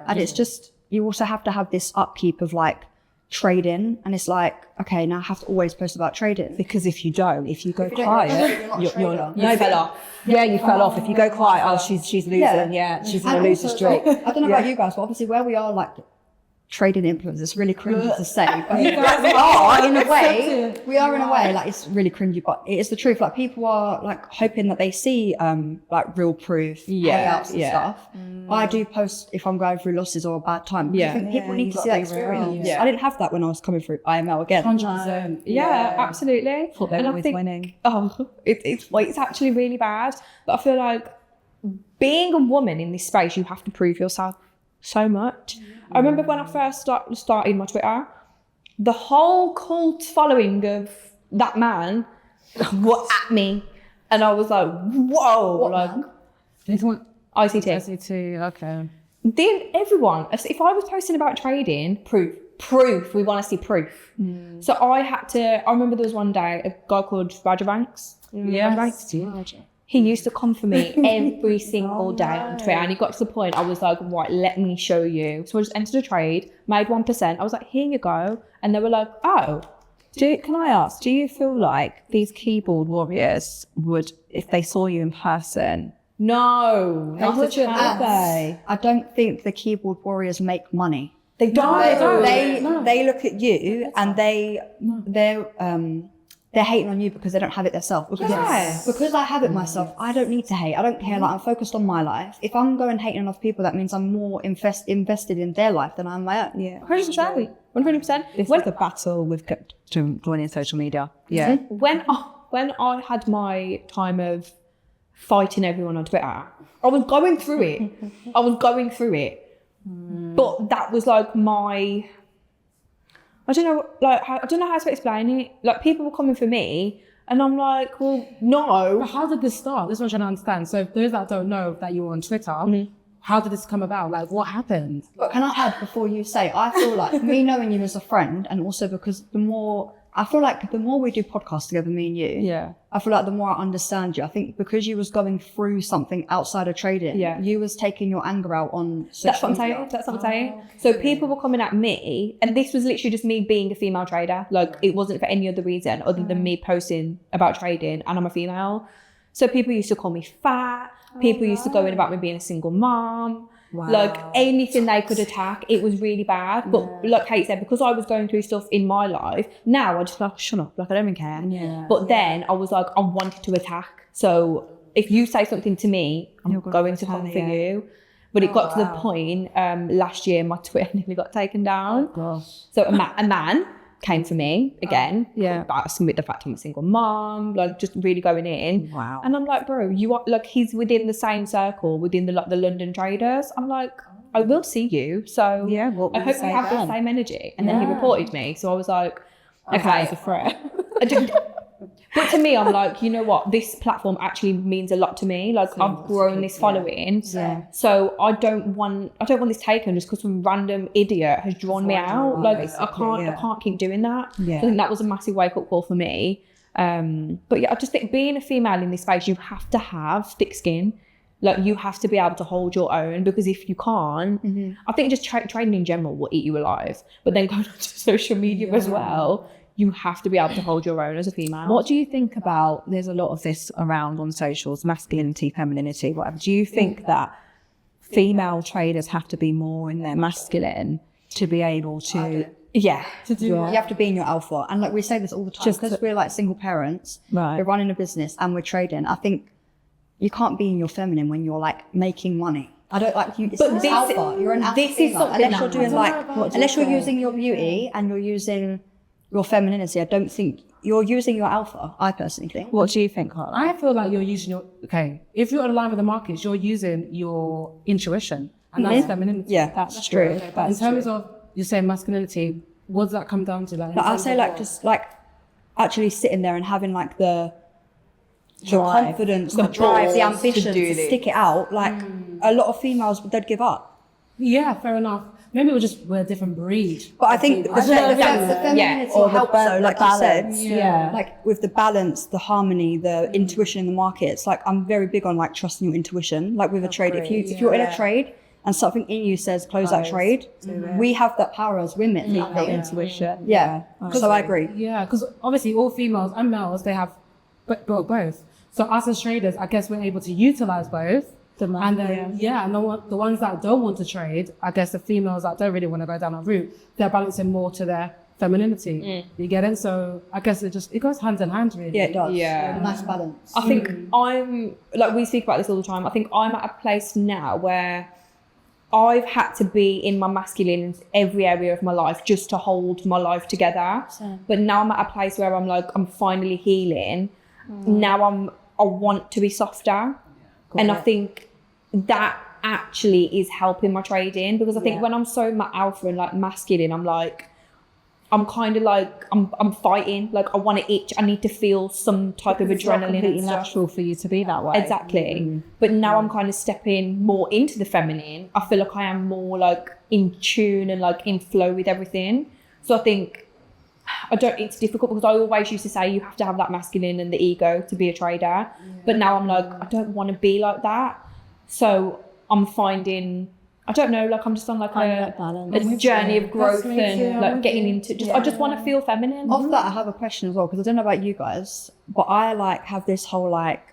And it's just, you also have to have this upkeep of like trading, and it's like, okay, now I have to always post about trading, because if you go quiet, you fell off. Yeah, you fell off. If you go quiet, she's losing. She's in a loser streak. I don't know about you guys, but obviously where we are like trading influencers, it's really cringy to say, but we are in a way, like, it's really cringy, but it is the truth. Like, people are like hoping that they see like real proof payouts and stuff. I do post if I'm going through losses or a bad time. I think people need to see that experience. I didn't have that when I was coming through IML again. 100%. Absolutely. Thought they were always winning. It's actually really bad. But I feel like being a woman in this space, you have to prove yourself so much. I remember when I first started my Twitter, the whole cult following of that man were at me, and I was like, whoa, like ICT. ICT, okay. then everyone, if I was posting about trading, proof, we want to see proof. So I remember there was one day, a guy called Roger Banks. He used to come for me every single day on Twitter, and he got to the point I was like, right, let me show you. So I just entered a trade, made 1%. I was like, here you go. And they were like, oh. Can I ask, do you feel like these keyboard warriors would, if they saw you in person? No, They wouldn't, would they? I don't think the keyboard warriors make money. They don't. They look at you and they're hating on you because they don't have it themselves. Because I have it myself, I don't need to hate. I don't care. Like, I'm focused on my life. If I'm going hating on other people, that means I'm more invested in their life than I'm my own. Yeah, 100%. 100%. This is the battle with joining social media. Yeah. When I had my time of fighting everyone on Twitter, I was going through it. But that was like I don't know how to explain it. Like, people were coming for me, and I'm like, well, no. But how did this start? This is what I'm trying to understand. So those that don't know that you were on Twitter, how did this come about? Like, what happened? But can I add before you say, I feel like me knowing you as a friend, and also because the more we do podcasts together, me and you, I feel like the more I understand you. I think because you was going through something outside of trading, you was taking your anger out on social media. That's what I'm saying. So people were coming at me, and this was literally just me being a female trader. Like, it wasn't for any other reason other than me posting about trading, and I'm a female. So people used to call me fat. People used to go in about me being a single mom. Wow. Like, anything they could attack, it was really bad. But like Kate said, because I was going through stuff in my life, now I just like, shut up, like, I don't even care. But then I was like, I wanted to attack. So if you say something to me, I'm going to come for you. But it got to the point last year, my Twitter nearly got taken down. So a man came for me again. Asking me the fact I'm a single mom, like, just really going in. Wow. And I'm like, bro, you are like, he's within the same circle, within the London traders. I'm like, I will see you. So I hope you have the same energy. And then he reported me. So I was like, okay, it's a threat. But to me, I'm like, you know what? This platform actually means a lot to me. Like, I've grown this following. So I don't want this taken just because some random idiot has drawn me out. Like, I can't keep doing that. So I think that was a massive wake up call for me. But yeah, I just think being a female in this space, you have to have thick skin. Like, you have to be able to hold your own, because if you can't, I think just trading in general will eat you alive. But then going on to social media as well, you have to be able to hold your own as a female. What do you think about, there's a lot of this around on socials, masculinity, femininity, whatever. Do you think that female traders have to be more in their masculine to be able to... You have to be in your alpha. And like, we say this all the time, because we're like single parents, we're running a business and we're trading. I think you can't be in your feminine when you're like making money. I don't like you. But this alpha. You're an alpha. This is something unless you're doing like, unless you're using your beauty and you're using your femininity, I don't think you're using your alpha. I personally think. What do you think, Carla? I feel like you're using if you're aligned with the markets, you're using your intuition, and that's femininity. Yeah, that's true. But in terms of, you say masculinity, what does that come down to? Like, I'll say like, just like actually sitting there and having like the confidence, the drive, the ambition to stick it out. Like a lot of females, they'd give up. Yeah, fair enough. Maybe we're a different breed. But I think the femininity helps, so like you said, like with the balance, the harmony, the intuition in the market. It's like, I'm very big on like trusting your intuition. Like with a trade, if you're in a trade and something in you says close that trade, we have that power as women. Intuition. So I agree. Yeah, because obviously all females and males, they have both. So us as traders, I guess we're able to utilize both. And then, the ones that don't want to trade, I guess the females that don't really want to go down that route, they're balancing more to their femininity. You get it? So I guess it goes hand in hand, really. Yeah, it does. Yeah. A nice balance. I think I'm, like, we speak about this all the time. I think I'm at a place now where I've had to be in my masculine in every area of my life just to hold my life together. But now I'm at a place where I'm like, I'm finally healing. Now I want to be softer. And I think that actually is helping my trading, because I think when I'm so alpha and like masculine, I'm like, I'm kind of like, I'm fighting. Like I want to itch. I need to feel some type of adrenaline. Completely And stuff. natural for you to be that way. Exactly. But now I'm kind of stepping more into the feminine. I feel like I am more like in tune and like in flow with everything. So I think it's difficult because I always used to say you have to have that masculine and the ego to be a trader. But now I'm like, I don't want to be like that. So I'm finding, I don't know, like I'm just on like a journey of growth and like getting into I just want to feel feminine. Off that, I have a question as well, because I don't know about you guys, but I like have this whole like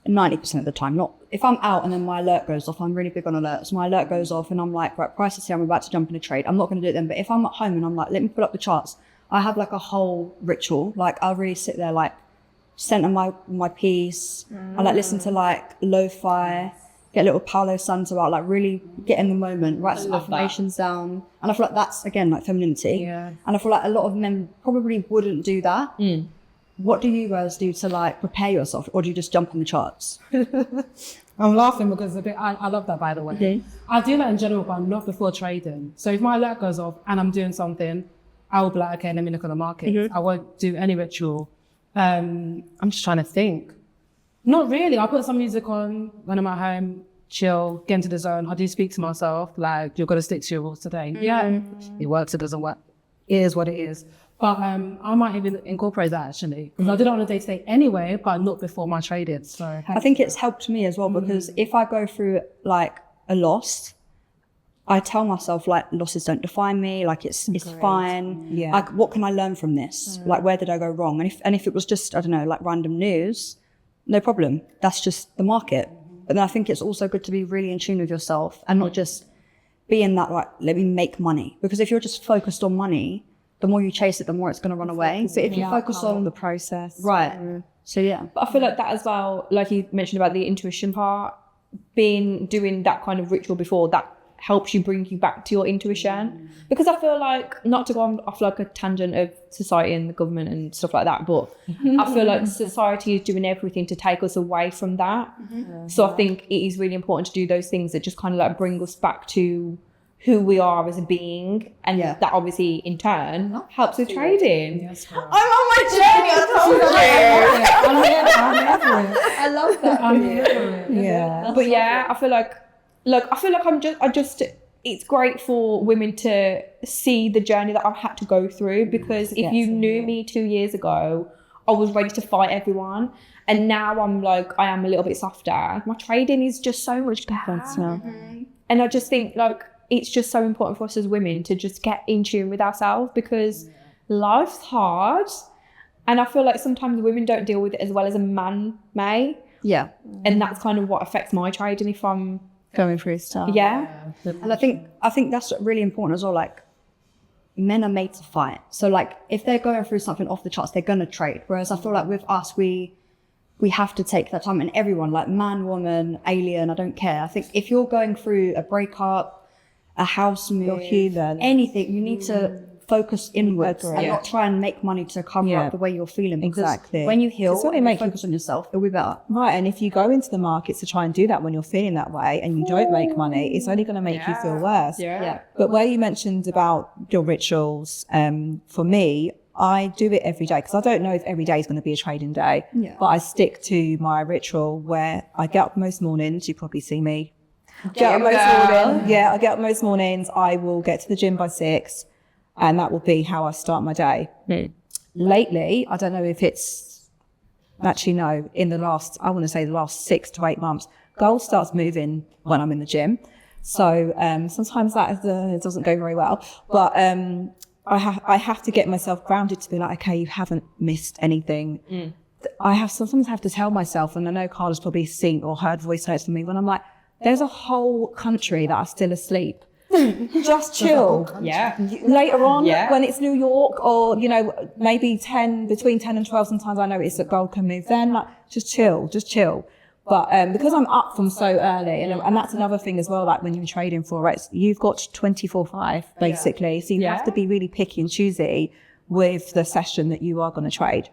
90% of the time, not if I'm out and then my alert goes off, I'm really big on alerts. My alert goes off and I'm like, right, price is here, I'm about to jump in a trade. I'm not going to do it then. But if I'm at home and I'm like, let me pull up the charts, I have like a whole ritual. Like I'll really sit there, like center my piece. I like listen to like lo-fi, get a little Palo Santo out, like really get in the moment, write some affirmations down. And I feel like that's, again, like femininity. Yeah. And I feel like a lot of men probably wouldn't do that. What do you guys do to like prepare yourself, or do you just jump on the charts? I'm laughing because I love that, by the way. I do that in general, but not before trading. So if my alert goes off and I'm doing something, I will be like, okay, let me look at the market. I won't do any ritual. I'm just trying to think. Not really. I'll put some music on when I'm at home, chill, get into the zone. I do speak to myself, like, you're going to stick to your rules today. Yeah, it works, it doesn't work. It is what it is. But I might even incorporate that, actually. Because I did it on a day-to-day anyway, but not before my trading. So I think it's helped me as well, because if I go through like a loss, I tell myself like losses don't define me, like it's fine. Yeah. Like what can I learn from this? Like where did I go wrong? And if it was just, I don't know, like random news, no problem. That's just the market. But then I think it's also good to be really in tune with yourself and not just be in that like, let me make money. Because if you're just focused on money, the more you chase it, the more it's going to run away. So if you focus on the process. right. So yeah. But I feel like that as well, like you mentioned about the intuition part, doing that kind of ritual before, that helps you bring you back to your intuition. Because I feel like, not to go off like a tangent of society and the government and stuff like that, but I feel like society is doing everything to take us away from that. So I think it is really important to do those things that just kind of like bring us back to who we are as a being, and that obviously in turn helps with trading. yes, I'm on my journey, I told you. I love that. Yeah. But yeah, I feel like it's great for women to see the journey that I've had to go through, because if you knew me 2 years ago, I was ready to fight everyone. And now I'm like, I am a little bit softer. My trading is just so much better. And I just think like, it's just so important for us as women to just get in tune with ourselves, because life's hard. And I feel like sometimes women don't deal with it as well as a man may. Yeah. And that's kind of what affects my trading if I'm Going through stuff. And I think that's really important as well. Like, men are made to fight. So like, if they're going through something off the charts, they're gonna trade. Whereas I feel like with us, we have to take that time, and everyone, like man, woman, alien, I don't care. I think if you're going through a breakup, a house move, anything, you need to focus inwards and not try and make money to cover up the way you're feeling. Exactly. When you heal, It's what they and make focus on yourself, it'll be better. Right, and if you go into the markets to try and do that when you're feeling that way and you don't make money, it's only going to make you feel worse. But where you mentioned about your rituals, for me, I do it every day, because I don't know if every day is going to be a trading day. But I stick to my ritual where I get up most mornings. You probably see me. I get up most mornings. I will get to the gym by 6, and that will be how I start my day. Lately, I don't know if it's actually in the last 6 to 8 months, gold starts moving when I'm in the gym. So sometimes that doesn't go very well, but I have to get myself grounded to be like, okay, you haven't missed anything. I sometimes have to tell myself, and I know Carla's probably seen or heard voice notes from me when I'm like, there's a whole country that are still asleep. Just chill. Later on, when it's New York, or maybe between 10 and 12, sometimes I notice that gold can move then, like just chill. But because I'm up from so early, and that's another thing as well, like when you're trading Forex, you've got 24/5 basically. So you have to be really picky and choosy with the session that you are going to trade.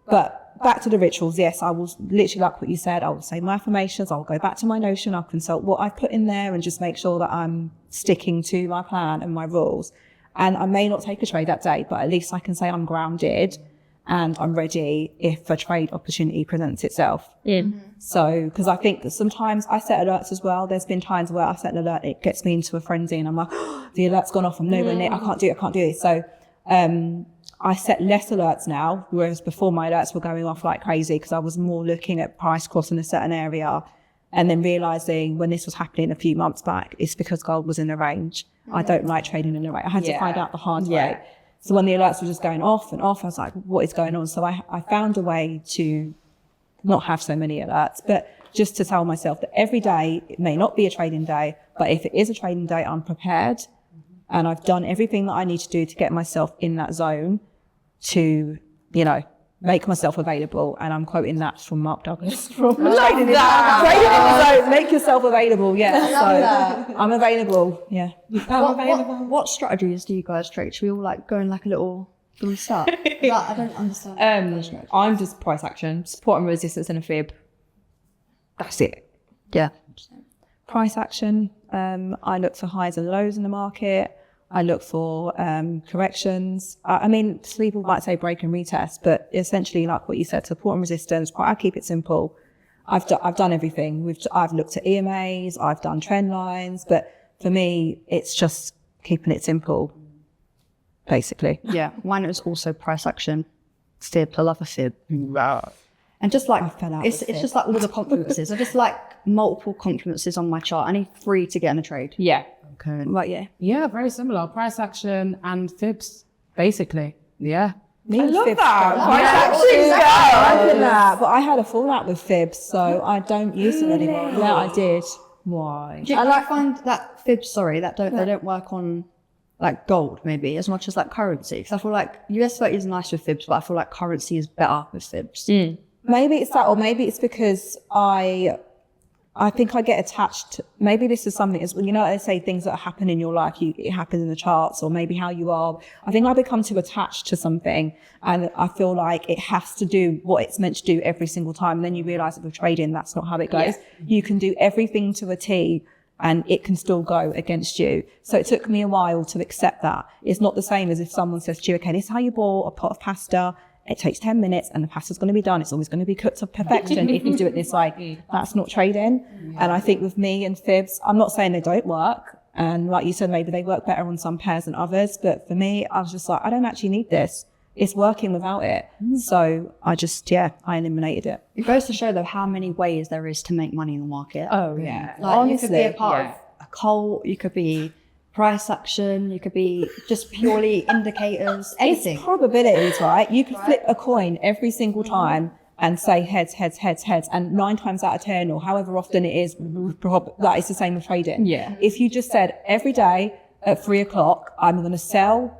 But back to the rituals, yes, I will literally, like what you said, I will say my affirmations, I'll go back to my Notion, I'll consult what I put in there and just make sure that I'm sticking to my plan and my rules. And I may not take a trade that day, but at least I can say I'm grounded and I'm ready if a trade opportunity presents itself. So, because I think that sometimes I set alerts as well. There's been times where I set an alert, it gets me into a frenzy and I'm like, oh, the alert's gone off, I'm nowhere near, I can't do it. So, I set less alerts now, whereas before my alerts were going off like crazy because I was more looking at price cross in a certain area and then realizing when this was happening a few months back, it's because gold was in a range. I don't like trading in a range. I had to find out the hard way. So when the alerts were just going off and off, I was like, what is going on? So I found a way to not have so many alerts, but just to tell myself that every day, it may not be a trading day, but if it is a trading day, I'm prepared and I've done everything that I need to do to get myself in that zone to, you know, make myself available. And I'm quoting that from Mark Douglas. From trading in the zone, make yourself available. Yeah, so I'm available. Yeah. What strategies do you guys trade? Should we all like go in like a little start? I don't understand. I'm just price action, support and resistance and a fib. That's it. Yeah. Price action. I look for highs and lows in the market. I look for corrections. I mean, people might say break and retest, but essentially, like what you said, support and resistance. I keep it simple. I've done everything. I've looked at EMAs. I've done trend lines, but for me, it's just keeping it simple, basically. Yeah, mine is also price action. Fib, I love a fib. And just like it's just like all the confluences. I just like multiple confluences on my chart. I need 3 to get in a trade. Yeah. Okay. Right, yeah. Yeah, very similar. Price action and fibs, basically. Yeah. I love fibs that. go. Price action go. I did that, but I had a fallout with fibs, so I don't use them anymore. Yeah, I did. Why? I find that fibs, they don't work on like gold maybe as much as like currency. Because I feel like US 30 is nice with fibs, but I feel like currency is better with fibs. Maybe it's that, or maybe it's because I think I get attached. Maybe this is something, as you know, they say things that happen in your life, it happens in the charts, or maybe how you are. I think I become too attached to something and I feel like it has to do what it's meant to do every single time. And then you realize that with trading, that's not how it goes. Yeah. You can do everything to a T and it can still go against you. So it took me a while to accept that. It's not the same as if someone says to you, okay, this is how you boil a pot of pasta. It takes 10 minutes and the pasta's going to be done. It's always going to be cooked to perfection if you do it this way. That's not trading. And I think with me and fibs, I'm not saying they don't work. And like you said, maybe they work better on some pairs than others. But for me, I was just like, I don't actually need this. It's working without it. So I eliminated it. It goes to show though how many ways there is to make money in the market. Oh yeah. Like, honestly, you could be a part of a cult, you could be price action, you could be just purely indicators, anything. It's probabilities, right? You could flip a coin every single time and say heads, heads, heads, heads, and 9 times out of 10, or however often it is, that is the same with trading. Yeah. If you just said every day at 3 o'clock, I'm going to sell,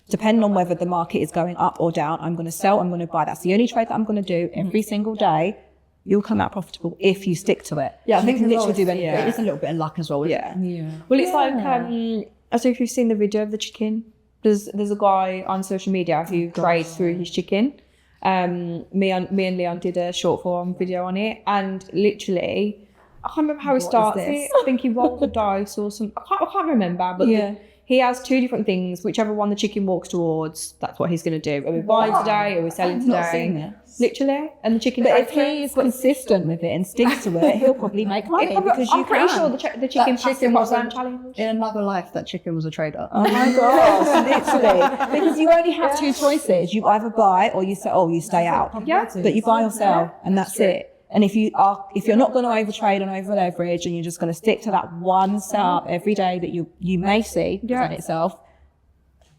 depending on whether the market is going up or down, I'm going to sell, I'm going to buy. That's the only trade that I'm going to do every single day. You'll come out profitable if you stick to it. Yeah, I think you can literally do anything. It is a little bit of luck as well, isn't it? Yeah. Well, it's like, I don't know if you've seen the video of the chicken. There's a guy on social media who trades through his chicken. Me and Leon did a short form video on it, and literally, I can't remember how he starts it. I think he rolled the dice or something. I can't remember, but he has 2 different things. Whichever one the chicken walks towards, that's what he's going to do. Are we buying today? Are we selling today? Not seen this. Literally, and the chicken. But if he is consistent with it and sticks to it, he'll probably make money because I'm pretty sure the chicken was challenge. in another life. That chicken was a trader. Oh my gosh, literally. Because you only have 2 choices. You either buy or you say, you stay out. Yeah. But you buy or sell, and that's it. And if you're not going to overtrade and over leverage, and you're just going to stick to that one setup every day that you may see present itself,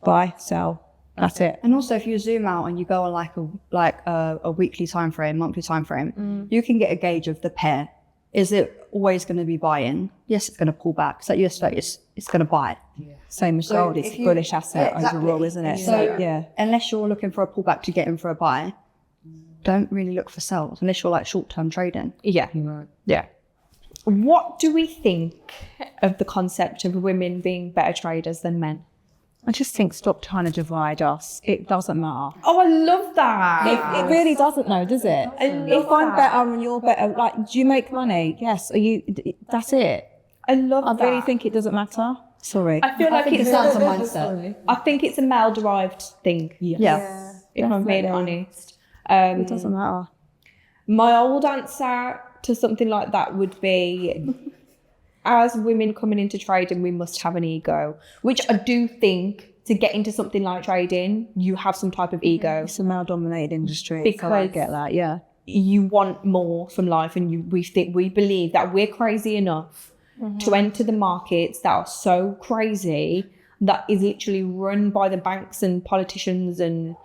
buy, sell. That's it. And also, if you zoom out and you go on like a weekly time frame, monthly time frame, you can get a gauge of the pair. Is it always going to be buying? Yes, it's going to pull back. So US 30, it's going to buy. Yeah. Same as gold. It's a bullish asset overall, isn't it? So unless you're looking for a pullback to get in for a buy, don't really look for sells unless you're like short-term trading. Yeah. Yeah. What do we think of the concept of women being better traders than men? I just think stop trying to divide us. It doesn't matter. Oh, I love that. It really doesn't, though, does it? If I'm better and you're better, like, do you make money? Yes. Are you? That's it. I love that. I really think it doesn't matter. Sorry. I feel I like think it's it's down to mindset. I think it's a male-derived thing. Yeah. If I'm being honest. It doesn't matter. My old answer to something like that would be, as women coming into trading, we must have an ego, which I do think to get into something like trading, you have some type of ego. It's a male-dominated industry. Because so I get that, yeah. You want more from life, and we believe that we're crazy enough to enter the markets that are so crazy that is literally run by the banks and politicians and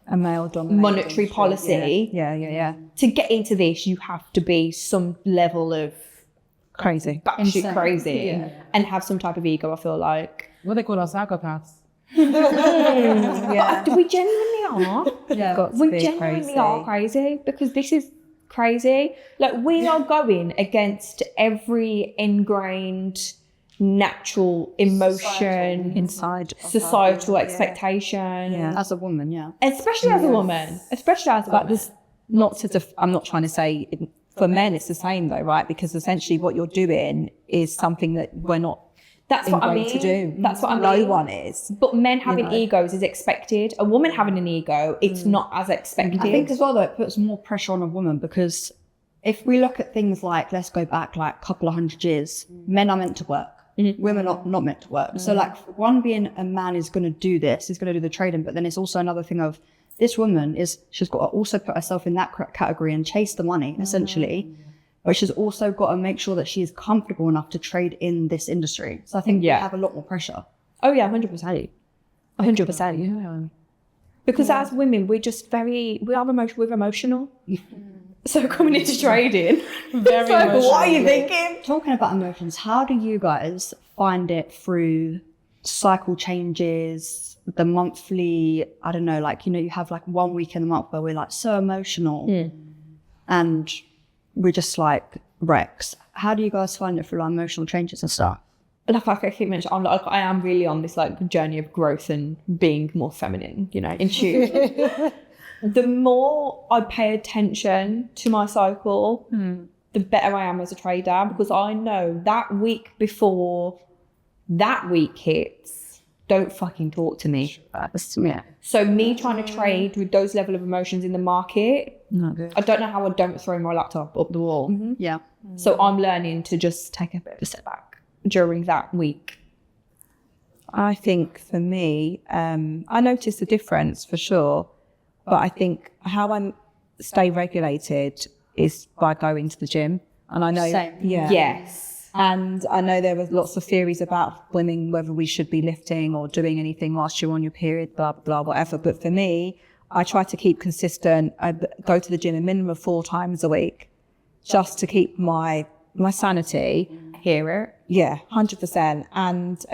A male-dominated monetary industry. policy. Yeah. To get into this, you have to be some level of Crazy. batshit Insane. crazy and have some type of ego, I feel like. What they call us psychopaths. But we genuinely are. Yeah. Got to We be genuinely crazy. are crazy, because this is crazy. Like, we are going against every ingrained natural emotion, Inside. societal expectation, Yeah. As a woman, yeah. especially as a woman, especially as a But woman. this, I'm not trying to say for men it's the same though, right? Because essentially what you're doing is something that we're not That's what I ingrained mean. to do. That's what I No mean. one is. But men having know. egos is expected. A woman having an ego, it's not as expected. I think as well though, it puts more pressure on a woman, because if we look at things like, let's go back like a couple of 100 years, men are meant to work. Women are not meant to work. So like, one being a man is going to do this, he's going to do the trading, but then it's also another thing of this woman she's got to also put herself in that category and chase the money essentially. But she's also got to make sure that she is comfortable enough to trade in this industry. So I think we have a lot more pressure. Oh yeah, 100%. 100%. Yeah. Because as women, we're just we're emotional. So coming into trading, Very so emotional. what are you thinking? Talking about emotions, how do you guys find it through cycle changes, the monthly, I don't know, like, you know, you have like 1 week in the month where we're like so emotional and we're just like wrecks. How do you guys find it through like emotional changes and stuff? Like I keep mentioning, I am really on this like journey of growth and being more feminine, you know, in tune. The more I pay attention to my cycle, the better I am as a trader, because I know that week before that week hits, don't fucking talk to me. Yeah. So me trying to trade with those level of emotions in the market, Not good. I don't know how I don't throw my laptop up the wall. Yeah. So I'm learning to just take a bit of a step back during that week. I think for me, I notice the difference for sure. But I think how I stay regulated is by going to the gym. And I know, Same. Yes. And I know there was lots of theories about women, whether we should be lifting or doing anything whilst you're on your period, blah, blah, blah, whatever. But for me, I try to keep consistent. I go to the gym a minimum of 4 times a week just to keep my sanity. Hear it. Yeah, 100%. And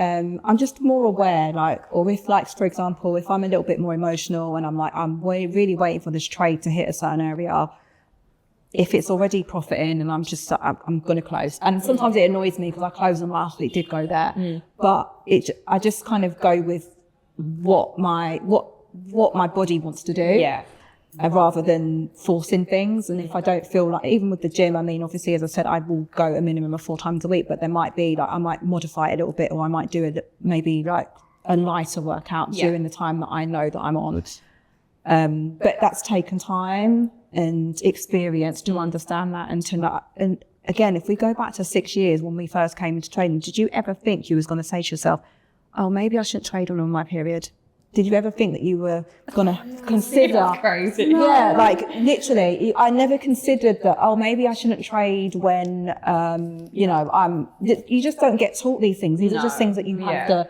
I'm just more aware, like, or if, like, for example, if I'm a little bit more emotional and I'm like, I'm really waiting for this trade to hit a certain area, if it's already profiting and I'm going to close. And sometimes it annoys me because I close and I'm like, oh, it did go there. But I just kind of go with what my body wants to do. Yeah. Rather than forcing things. And if I don't feel like, even with the gym, I mean, obviously, as I said, I will go a minimum of 4 times a week, but there might be like, I might modify it a little bit, or I might do it maybe like a lighter workout during the time that I know that I'm on. But that's taken time and experience to understand that and again, if we go back to 6 years when we first came into trading, did you ever think you was going to say to yourself, oh, maybe I shouldn't trade on my period? Did you ever think that you were going to consider? Crazy. Yeah, like literally, I never considered that, oh, maybe I shouldn't trade when, you just don't get taught these things. These are just things that you have to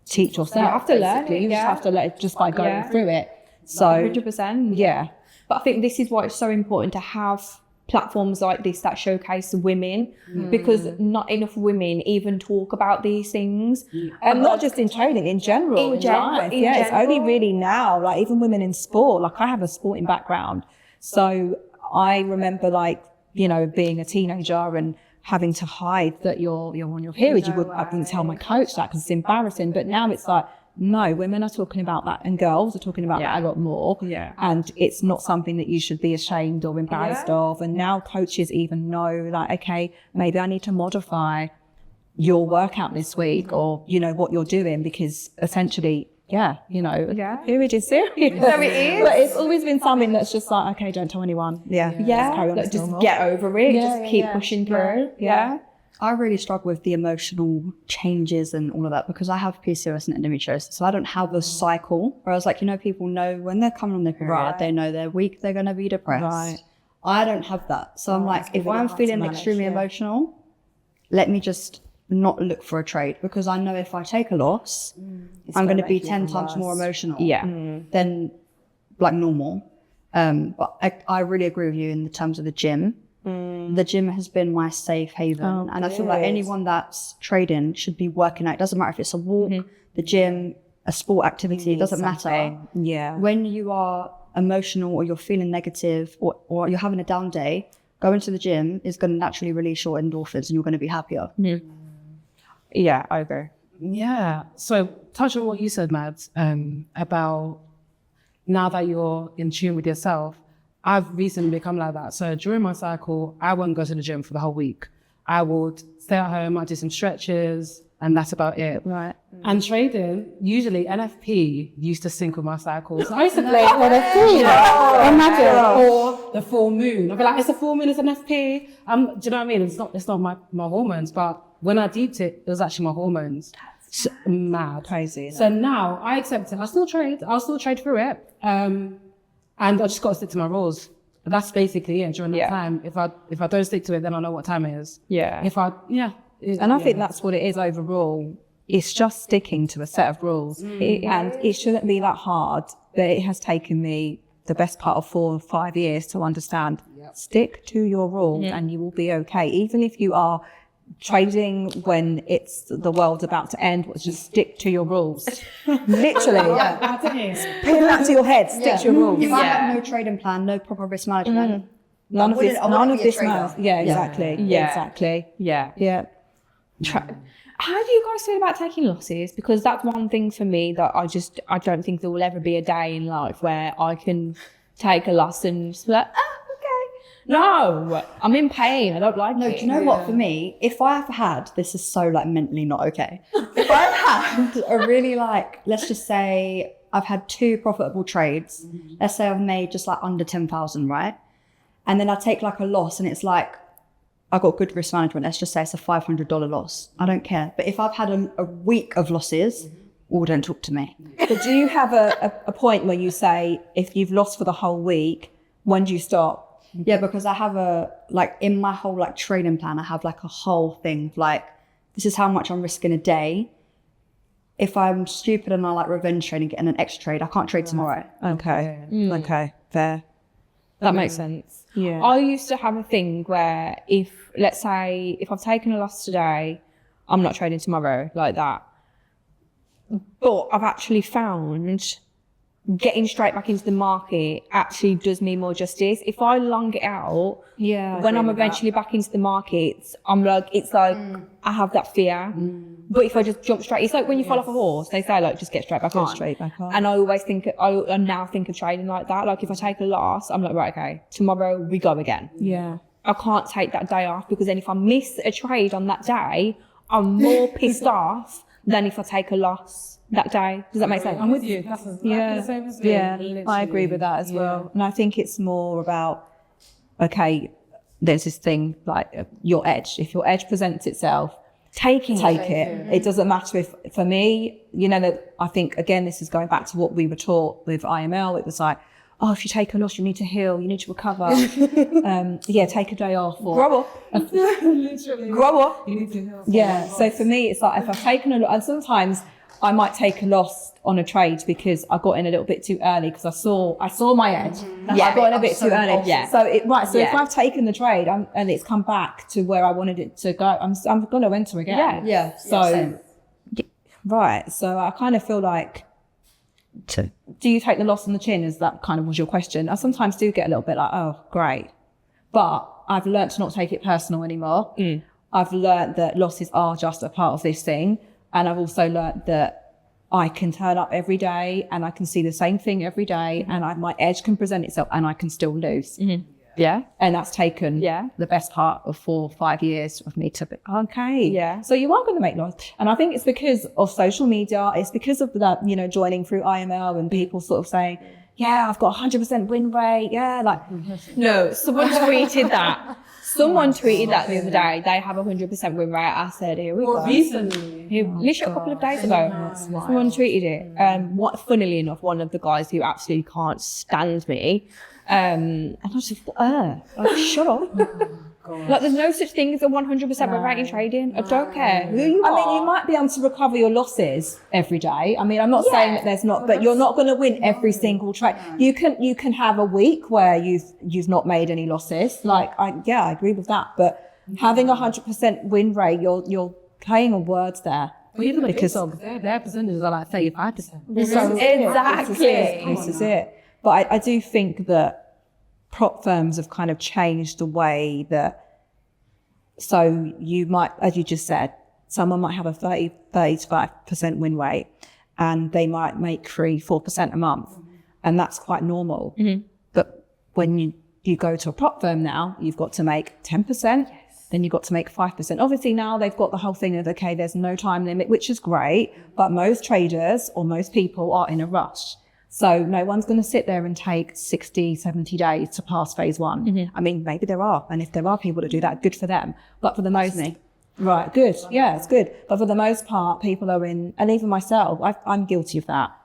teach yourself. You have to learn basically. it, You just yeah. have to learn it just by going Yeah. through it. So, 100%. yeah. But I think this is why it's so important to have platforms like this that showcase women, because not enough women even talk about these things. And not just in trading, in general. In general, life. in Yeah, it's only general. really now, like even women in sport, like I have a sporting background. So I remember being a teenager and having to hide that you're on your period. I wouldn't tell my coach that because it's embarrassing. But now it's like, no, women are talking about that and girls are talking about that a lot more. Yeah. And it's not something that you should be ashamed or embarrassed of. And now coaches even know, like, okay, maybe I need to modify your workout this week or, you know, what you're doing, because essentially, period is serious. So it is. But it's always been something that's just like, okay, don't tell anyone. Just carry on as just normal. get over it. Just keep pushing through. Yeah. I really struggle with the emotional changes and all of that because I have PCOS and endometriosis, so I don't have a cycle. Whereas, like, you know, people know when they're coming on their period, they know they're weak, they're going to be depressed. Right. I don't have that. So I'm like, if I'm feeling extremely emotional, let me just not look for a trade, because I know if I take a loss, I'm going to be 10 times more emotional than like normal. But I really agree with you in the terms of the gym. The gym has been my safe haven, and I feel like anyone that's trading should be working out. It doesn't matter if it's a walk, the gym, a sport activity, it doesn't matter. Yeah. When you are emotional or you're feeling negative or you're having a down day, going to the gym is going to naturally release your endorphins and you're going to be happier. Yeah, I agree. Yeah. So touch on what you said, Mads, about now that you're in tune with yourself. I've recently become like that. So during my cycle, I wouldn't go to the gym for the whole week. I would stay at home, I'd do some stretches, and that's about it. Right. And trading, usually NFP used to sync with my cycles. So I used to play NFP. Imagine. Or the full moon. I'd be like, it's a full moon, it's an FP. Do you know what I mean? It's not my hormones, but when I deeped it, it was actually my hormones. Mad. Crazy. So now I accept it. I'll still trade through it. And I just got to stick to my rules. That's basically it during that time. If I don't stick to it, then I know what time it is. Yeah. And I think that's what it is overall. It's just sticking to a set of rules. And it shouldn't be that hard, but it has taken me the best part of 4 or 5 years to understand. Stick to your rules and you will be okay. Even if you are trading when it's the world's about to end, just stick to your rules. Literally. Pin that to your head, stick to your rules. If I have no trading plan, no proper risk management, None of this matters. Yeah, exactly. Yeah. Exactly. Yeah. Yeah. How do you guys feel about taking losses? Because that's one thing for me that I don't think there will ever be a day in life where I can take a loss and just be like, no, I'm in pain. I don't like it. do you know what? For me, if I've had, this is so like mentally not okay. If I've had a really let's just say I've had 2 profitable trades. Let's say I've made just like under 10,000, right? And then I take like a loss and it's like, I got good risk management. Let's just say it's a $500 loss. I don't care. But if I've had a week of losses, don't talk to me. But do you have a point where you say, if you've lost for the whole week, when do you stop? Yeah, because I have in my whole trading plan, I have like a whole thing this is how much I'm risking a day. If I'm stupid and I revenge trade and getting an extra trade, I can't trade tomorrow. Okay. Okay. Fair. That makes sense. Yeah. I used to have a thing where let's say if I've taken a loss today, I'm not trading tomorrow, like that. But I've actually found getting straight back into the market actually does me more justice. If I long it out, when I'm eventually back into the markets, I have that fear. But if I just jump straight, it's like when you fall off a horse, they say just get straight back on. Straight back on. And I always I now think of trading like that. Like if I take a loss, I'm like, right, okay, tomorrow we go again. Yeah. I can't take that day off, because then if I miss a trade on that day, I'm more pissed off than if I take a loss that day. Does that make sense? I'm with you. That's the same as me. Yeah, I agree with that as well. And I think it's more about, okay, there's this thing your edge. If your edge presents itself, take it. It doesn't matter if, for me, I think, again, this is going back to what we were taught with IML. It was like, if you take a loss, you need to heal, you need to recover. Take a day off. Or, Grow up. Literally. Grow up. You need to help. Yeah, so for me, it's like if I've taken a loss, and sometimes I might take a loss on a trade because I got in a little bit too early because I saw my edge. I got in a bit too early. Yeah. So if I've taken the trade and it's come back to where I wanted it to go, I'm going to enter again. Yeah. So so I kind of feel like, do you take the loss on the chin? As that kind of was your question. I sometimes do get a little bit like, oh, great, but I've learned to not take it personal anymore. I've learned that losses are just a part of this thing. And I've also learned that I can turn up every day and I can see the same thing every day, and my edge can present itself and I can still lose. Yeah. And that's taken Yeah. the best part of 4 or 5 years of me to be, okay. Yeah. So you are going to make loss. And I think it's because of social media. It's because of that, joining through IML and people sort of saying, yeah, I've got 100% win rate. Yeah. Like, No, someone tweeted that. Someone tweeted that the other day. They have 100% win rate. I said, here we go. Recently. Literally a couple of days ago, someone tweeted it. Funnily enough, one of the guys who absolutely can't stand me. And I was just, like, shut up. Like, there's no such thing as a 100% win rate in trading. I don't care who you are. I mean, you might be able to recover your losses every day. I mean, I'm not saying that there's not, but you're not going to win every single trade. You can have a week where you've not made any losses. Like, I agree with that. But having 100% win rate, you're playing on words there. Well, even because their percentages are like 35%. So Exactly. This is it. But I do think that prop firms have kind of changed the way that, so you might, as you just said, someone might have a 35% win rate and they might make 3-4% a month. And that's quite normal. But when you go to a prop firm now, you've got to make 10%. Then you've got to make 5%. Obviously now they've got the whole thing of, okay, there's no time limit, which is great. But most traders or most people are in a rush. So no one's going to sit there and take 60, 70 days to pass phase one. I mean, maybe there are. And if there are people that do that, good for them. But for the most, right, good. Yeah, it's good. But for the most part, people are in, and even myself, I'm guilty of that.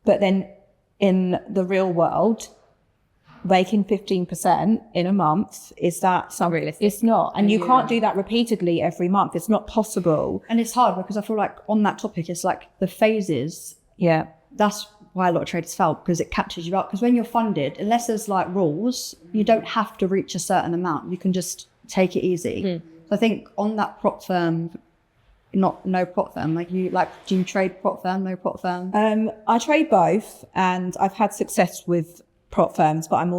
But then in the real world, making 15% in a month, is that Unrealistic. It's not. And you can't do that repeatedly every month. It's not possible. And it's hard because I feel like on that topic, it's like the phases. Yeah. That's why a lot of traders fail, because it catches you up. Because when you're funded, unless there's like rules, you don't have to reach a certain amount. You can just take it easy. So I think on that prop firm, no prop firm, do you trade prop firm, no prop firm? I trade both, and I've had success with prop firms, but I'm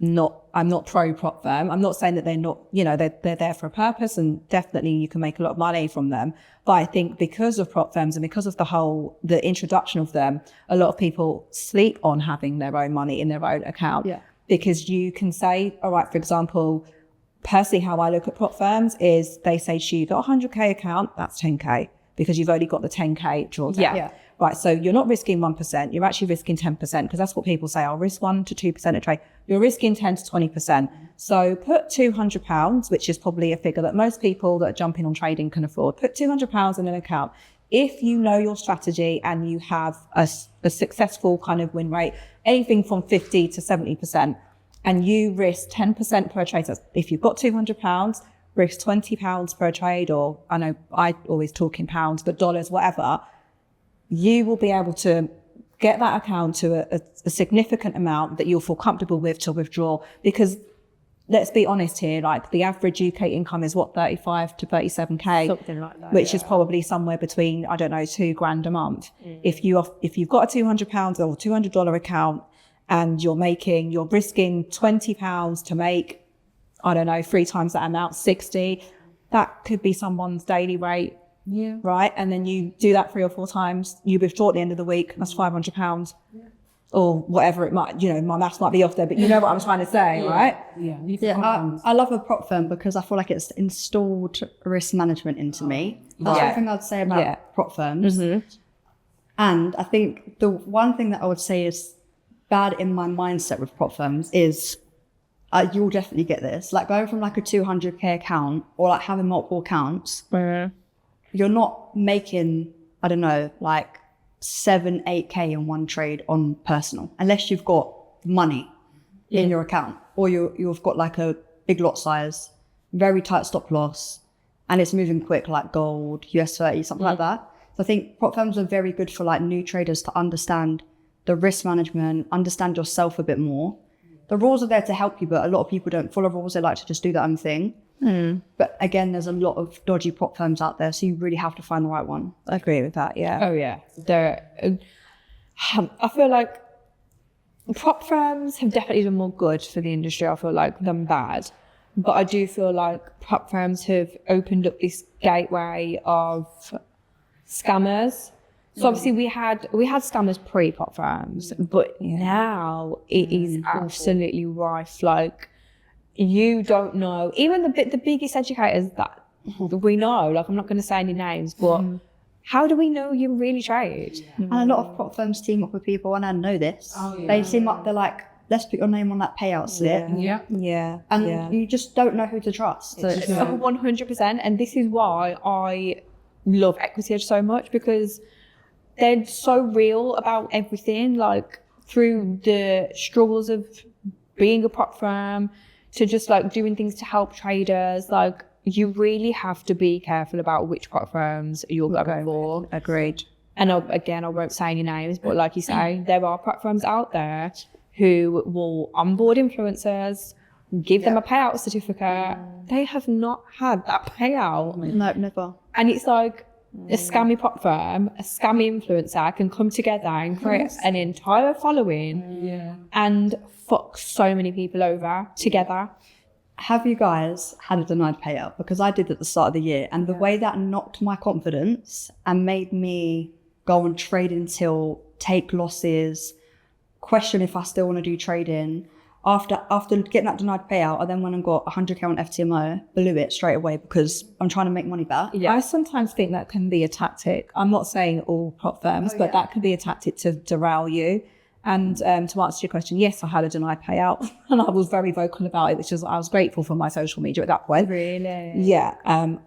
not pro prop firm. I'm not saying that they're not, they're there for a purpose, and definitely you can make a lot of money from them. But I think because of prop firms and because of the introduction of them, a lot of people sleep on having their own money in their own account. Yeah. Because you can say, all right, for example, personally, how I look at prop firms is they say to you, you've got a 100K account, that's 10K, because you've only got the 10K drawdown. Yeah. Right, so you're not risking 1%, you're actually risking 10%, because that's what people say, I'll risk 1 to 2% a trade. You're risking 10 to 20%. So put £200, which is probably a figure that most people that are jumping on trading can afford. Put £200 in an account. If you know your strategy and you have a successful kind of win rate, anything from 50 to 70%, and you risk 10% per trade. So if you've got £200, risk £20 per trade, or I know I always talk in pounds, but dollars, whatever, you will be able to get that account to a significant amount that you'll feel comfortable with to withdraw. Because let's be honest here, like the average UK income is what, 35 to 37K, Something like that, which is probably somewhere between, I don't know, £2,000 a month. If you've got a £200 or $200 account and you're risking £20 to make, I don't know, 3 times that amount, 60, that could be someone's daily rate. Yeah. Right. And then you do that 3 or 4 times, you withdraw at the end of the week, that's £500 or whatever it might, my maths might be off there, but you know what I'm trying to say, right? I love a prop firm because I feel like it's installed risk management into me. That's one thing I'd say about prop firms. And I think the one thing that I would say is bad in my mindset with prop firms is you'll definitely get this, like going from like a 200K account or like having multiple accounts. You're not making, I don't know, like 7-8K in one trade on personal, unless you've got money in your account, or you've got like a big lot size, very tight stop loss, and it's moving quick, like gold, US 30, something like that. So I think prop firms are very good for like new traders to understand the risk management, understand yourself a bit more. The rules are there to help you, but a lot of people don't follow rules. They like to just do their own thing. But again, there's a lot of dodgy prop firms out there, so you really have to find the right one. I agree with that. Yeah. Oh yeah, I feel like prop firms have definitely done more good for the industry, I feel like, than bad. But I do feel like prop firms have opened up this gateway of scammers. So obviously we had scammers pre prop firms, but now it is absolutely rife. Like you don't know. Even the biggest educators that we know, like I'm not going to say any names, but how do we know you really trade? And a lot of prop firms team up with people, and I know this. They seem like they're like, let's put your name on that payout slip. And you just don't know who to trust. So 100%. And this is why I love Equity Edge so much, because they're so real about everything, like through the struggles of being a prop firm to just like doing things to help traders. Like you really have to be careful about which prop firms you're going for. Agreed. And I won't say any names, but like you say, there are prop firms out there who will onboard influencers, give them a payout certificate. They have not had that payout. no, never. And it's like a scammy prop firm, a scammy influencer can come together and create an entire following and fuck so many people over together. Have you guys had a denied payout? Because I did at the start of the year, and the way that knocked my confidence and made me go and trade until take losses, question if I still want to do trading. After getting that denied payout, I then went and got 100k on FTMO, blew it straight away because I'm trying to make money back. Yeah. I sometimes think that can be a tactic. I'm not saying all prop firms, but that can be a tactic to derail you. And to answer your question, yes, I had a denied payout and I was very vocal about it, which is I was grateful for my social media at that point. Really? Yeah.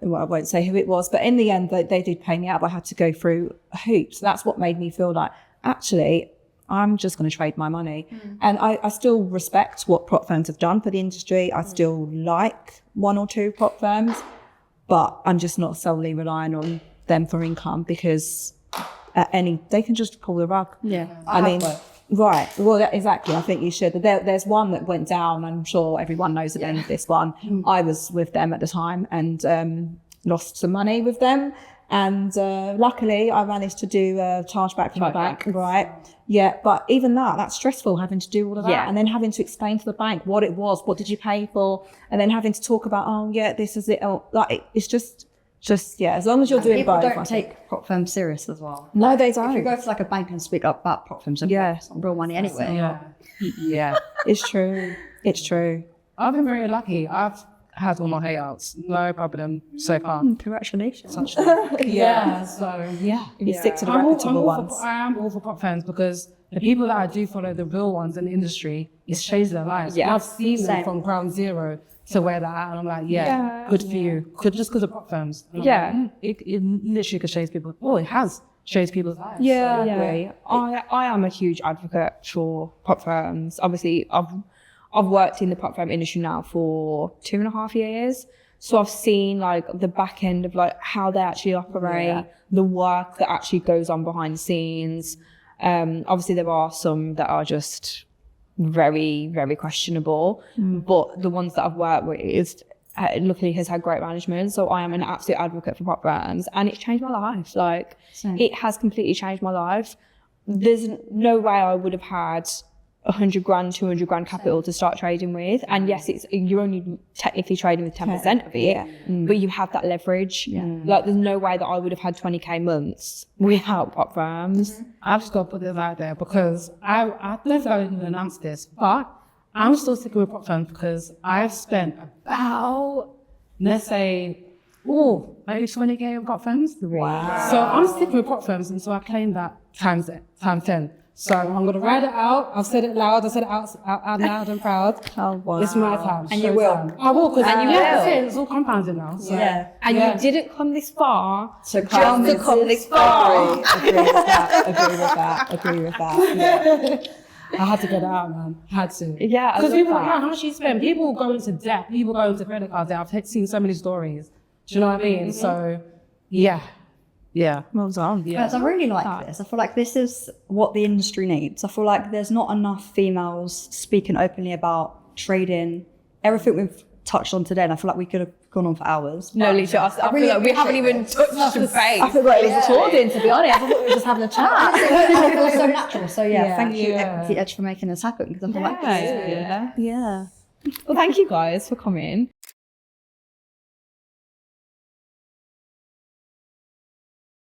Well, I won't say who it was, but in the end, they did pay me out, but I had to go through hoops. That's what made me feel like, actually, I'm just going to trade my money. And I still respect what prop firms have done for the industry. I still like one or two prop firms, but I'm just not solely relying on them for income, because they can just pull the rug. Yeah. I mean, right. Well, exactly. I think you should. There's one that went down. I'm sure everyone knows the end of this one. I was with them at the time and lost some money with them. And luckily, I managed to do a chargeback from the bank, right? Yeah, but even that's stressful, having to do all of that. Yeah. And then having to explain to the bank what it was, what did you pay for? And then having to talk about, this is it. It's just as long as you're doing People both. don't take prop firms serious as well. No, they don't. If you go to like a bank and speak up about prop firms, it's not real money anyway. Yeah. It's true. It's true. I've been very lucky. I've had all my payouts, no problem so far. Congratulations. So You stick to the I'm reputable ones. I am all for prop firms because the people that I do follow, the real ones in the industry, it's changed their lives. Yeah. I've seen them from ground zero to where they're at, and I'm like, good for you. Just because of prop firms. And I'm like, it literally could change people. Oh, it has changed people's lives. Yeah, I agree. I am a huge advocate for prop firms. Obviously, I've worked in the prop firm industry now for 2.5 years. So I've seen like the back end of like how they actually operate, the work that actually goes on behind the scenes. Obviously there are some that are just very, very questionable, but the ones that I've worked with, luckily has had great management. So I am an absolute advocate for prop firms, and it's changed my life. Like it has completely changed my life. There's no way I would have had 100 grand, 200 grand capital to start trading with. And yes, you're only technically trading with 10% of it, but you have that leverage. Like there's no way that I would have had 20k months without prop firms. I've just got to put this out there because I don't know if I didn't announce this, but I'm still sticking with prop firms because I've spent about, let's say, maybe 20k on prop firms. Wow. So I'm sticking with prop firms, and so I claim that times 10. So I'm going to write it out. I've said it loud. I said it out loud and proud. Oh, wow. It's my time. And you will. I will, because will. it's all compounded now. So. And you didn't come this far to come this far. Agree with that. I had to get it out, man. Had to. Yeah, because people, how much you spend? People go into debt. People go into credit cards. I've seen so many stories. Do you know what I mean? So, yeah. Well done. Guys, I really like this. I feel like this is what the industry needs. I feel like there's not enough females speaking openly about trading. Everything we've touched on today, and I feel like we could have gone on for hours. No, literally, I feel like we haven't even touched the base. I feel like it was recording, to be honest. I thought we were just having a chat. It feels so natural. So thank you, Equity Edge, for making this happen. Because I feel like Well, thank you guys for coming.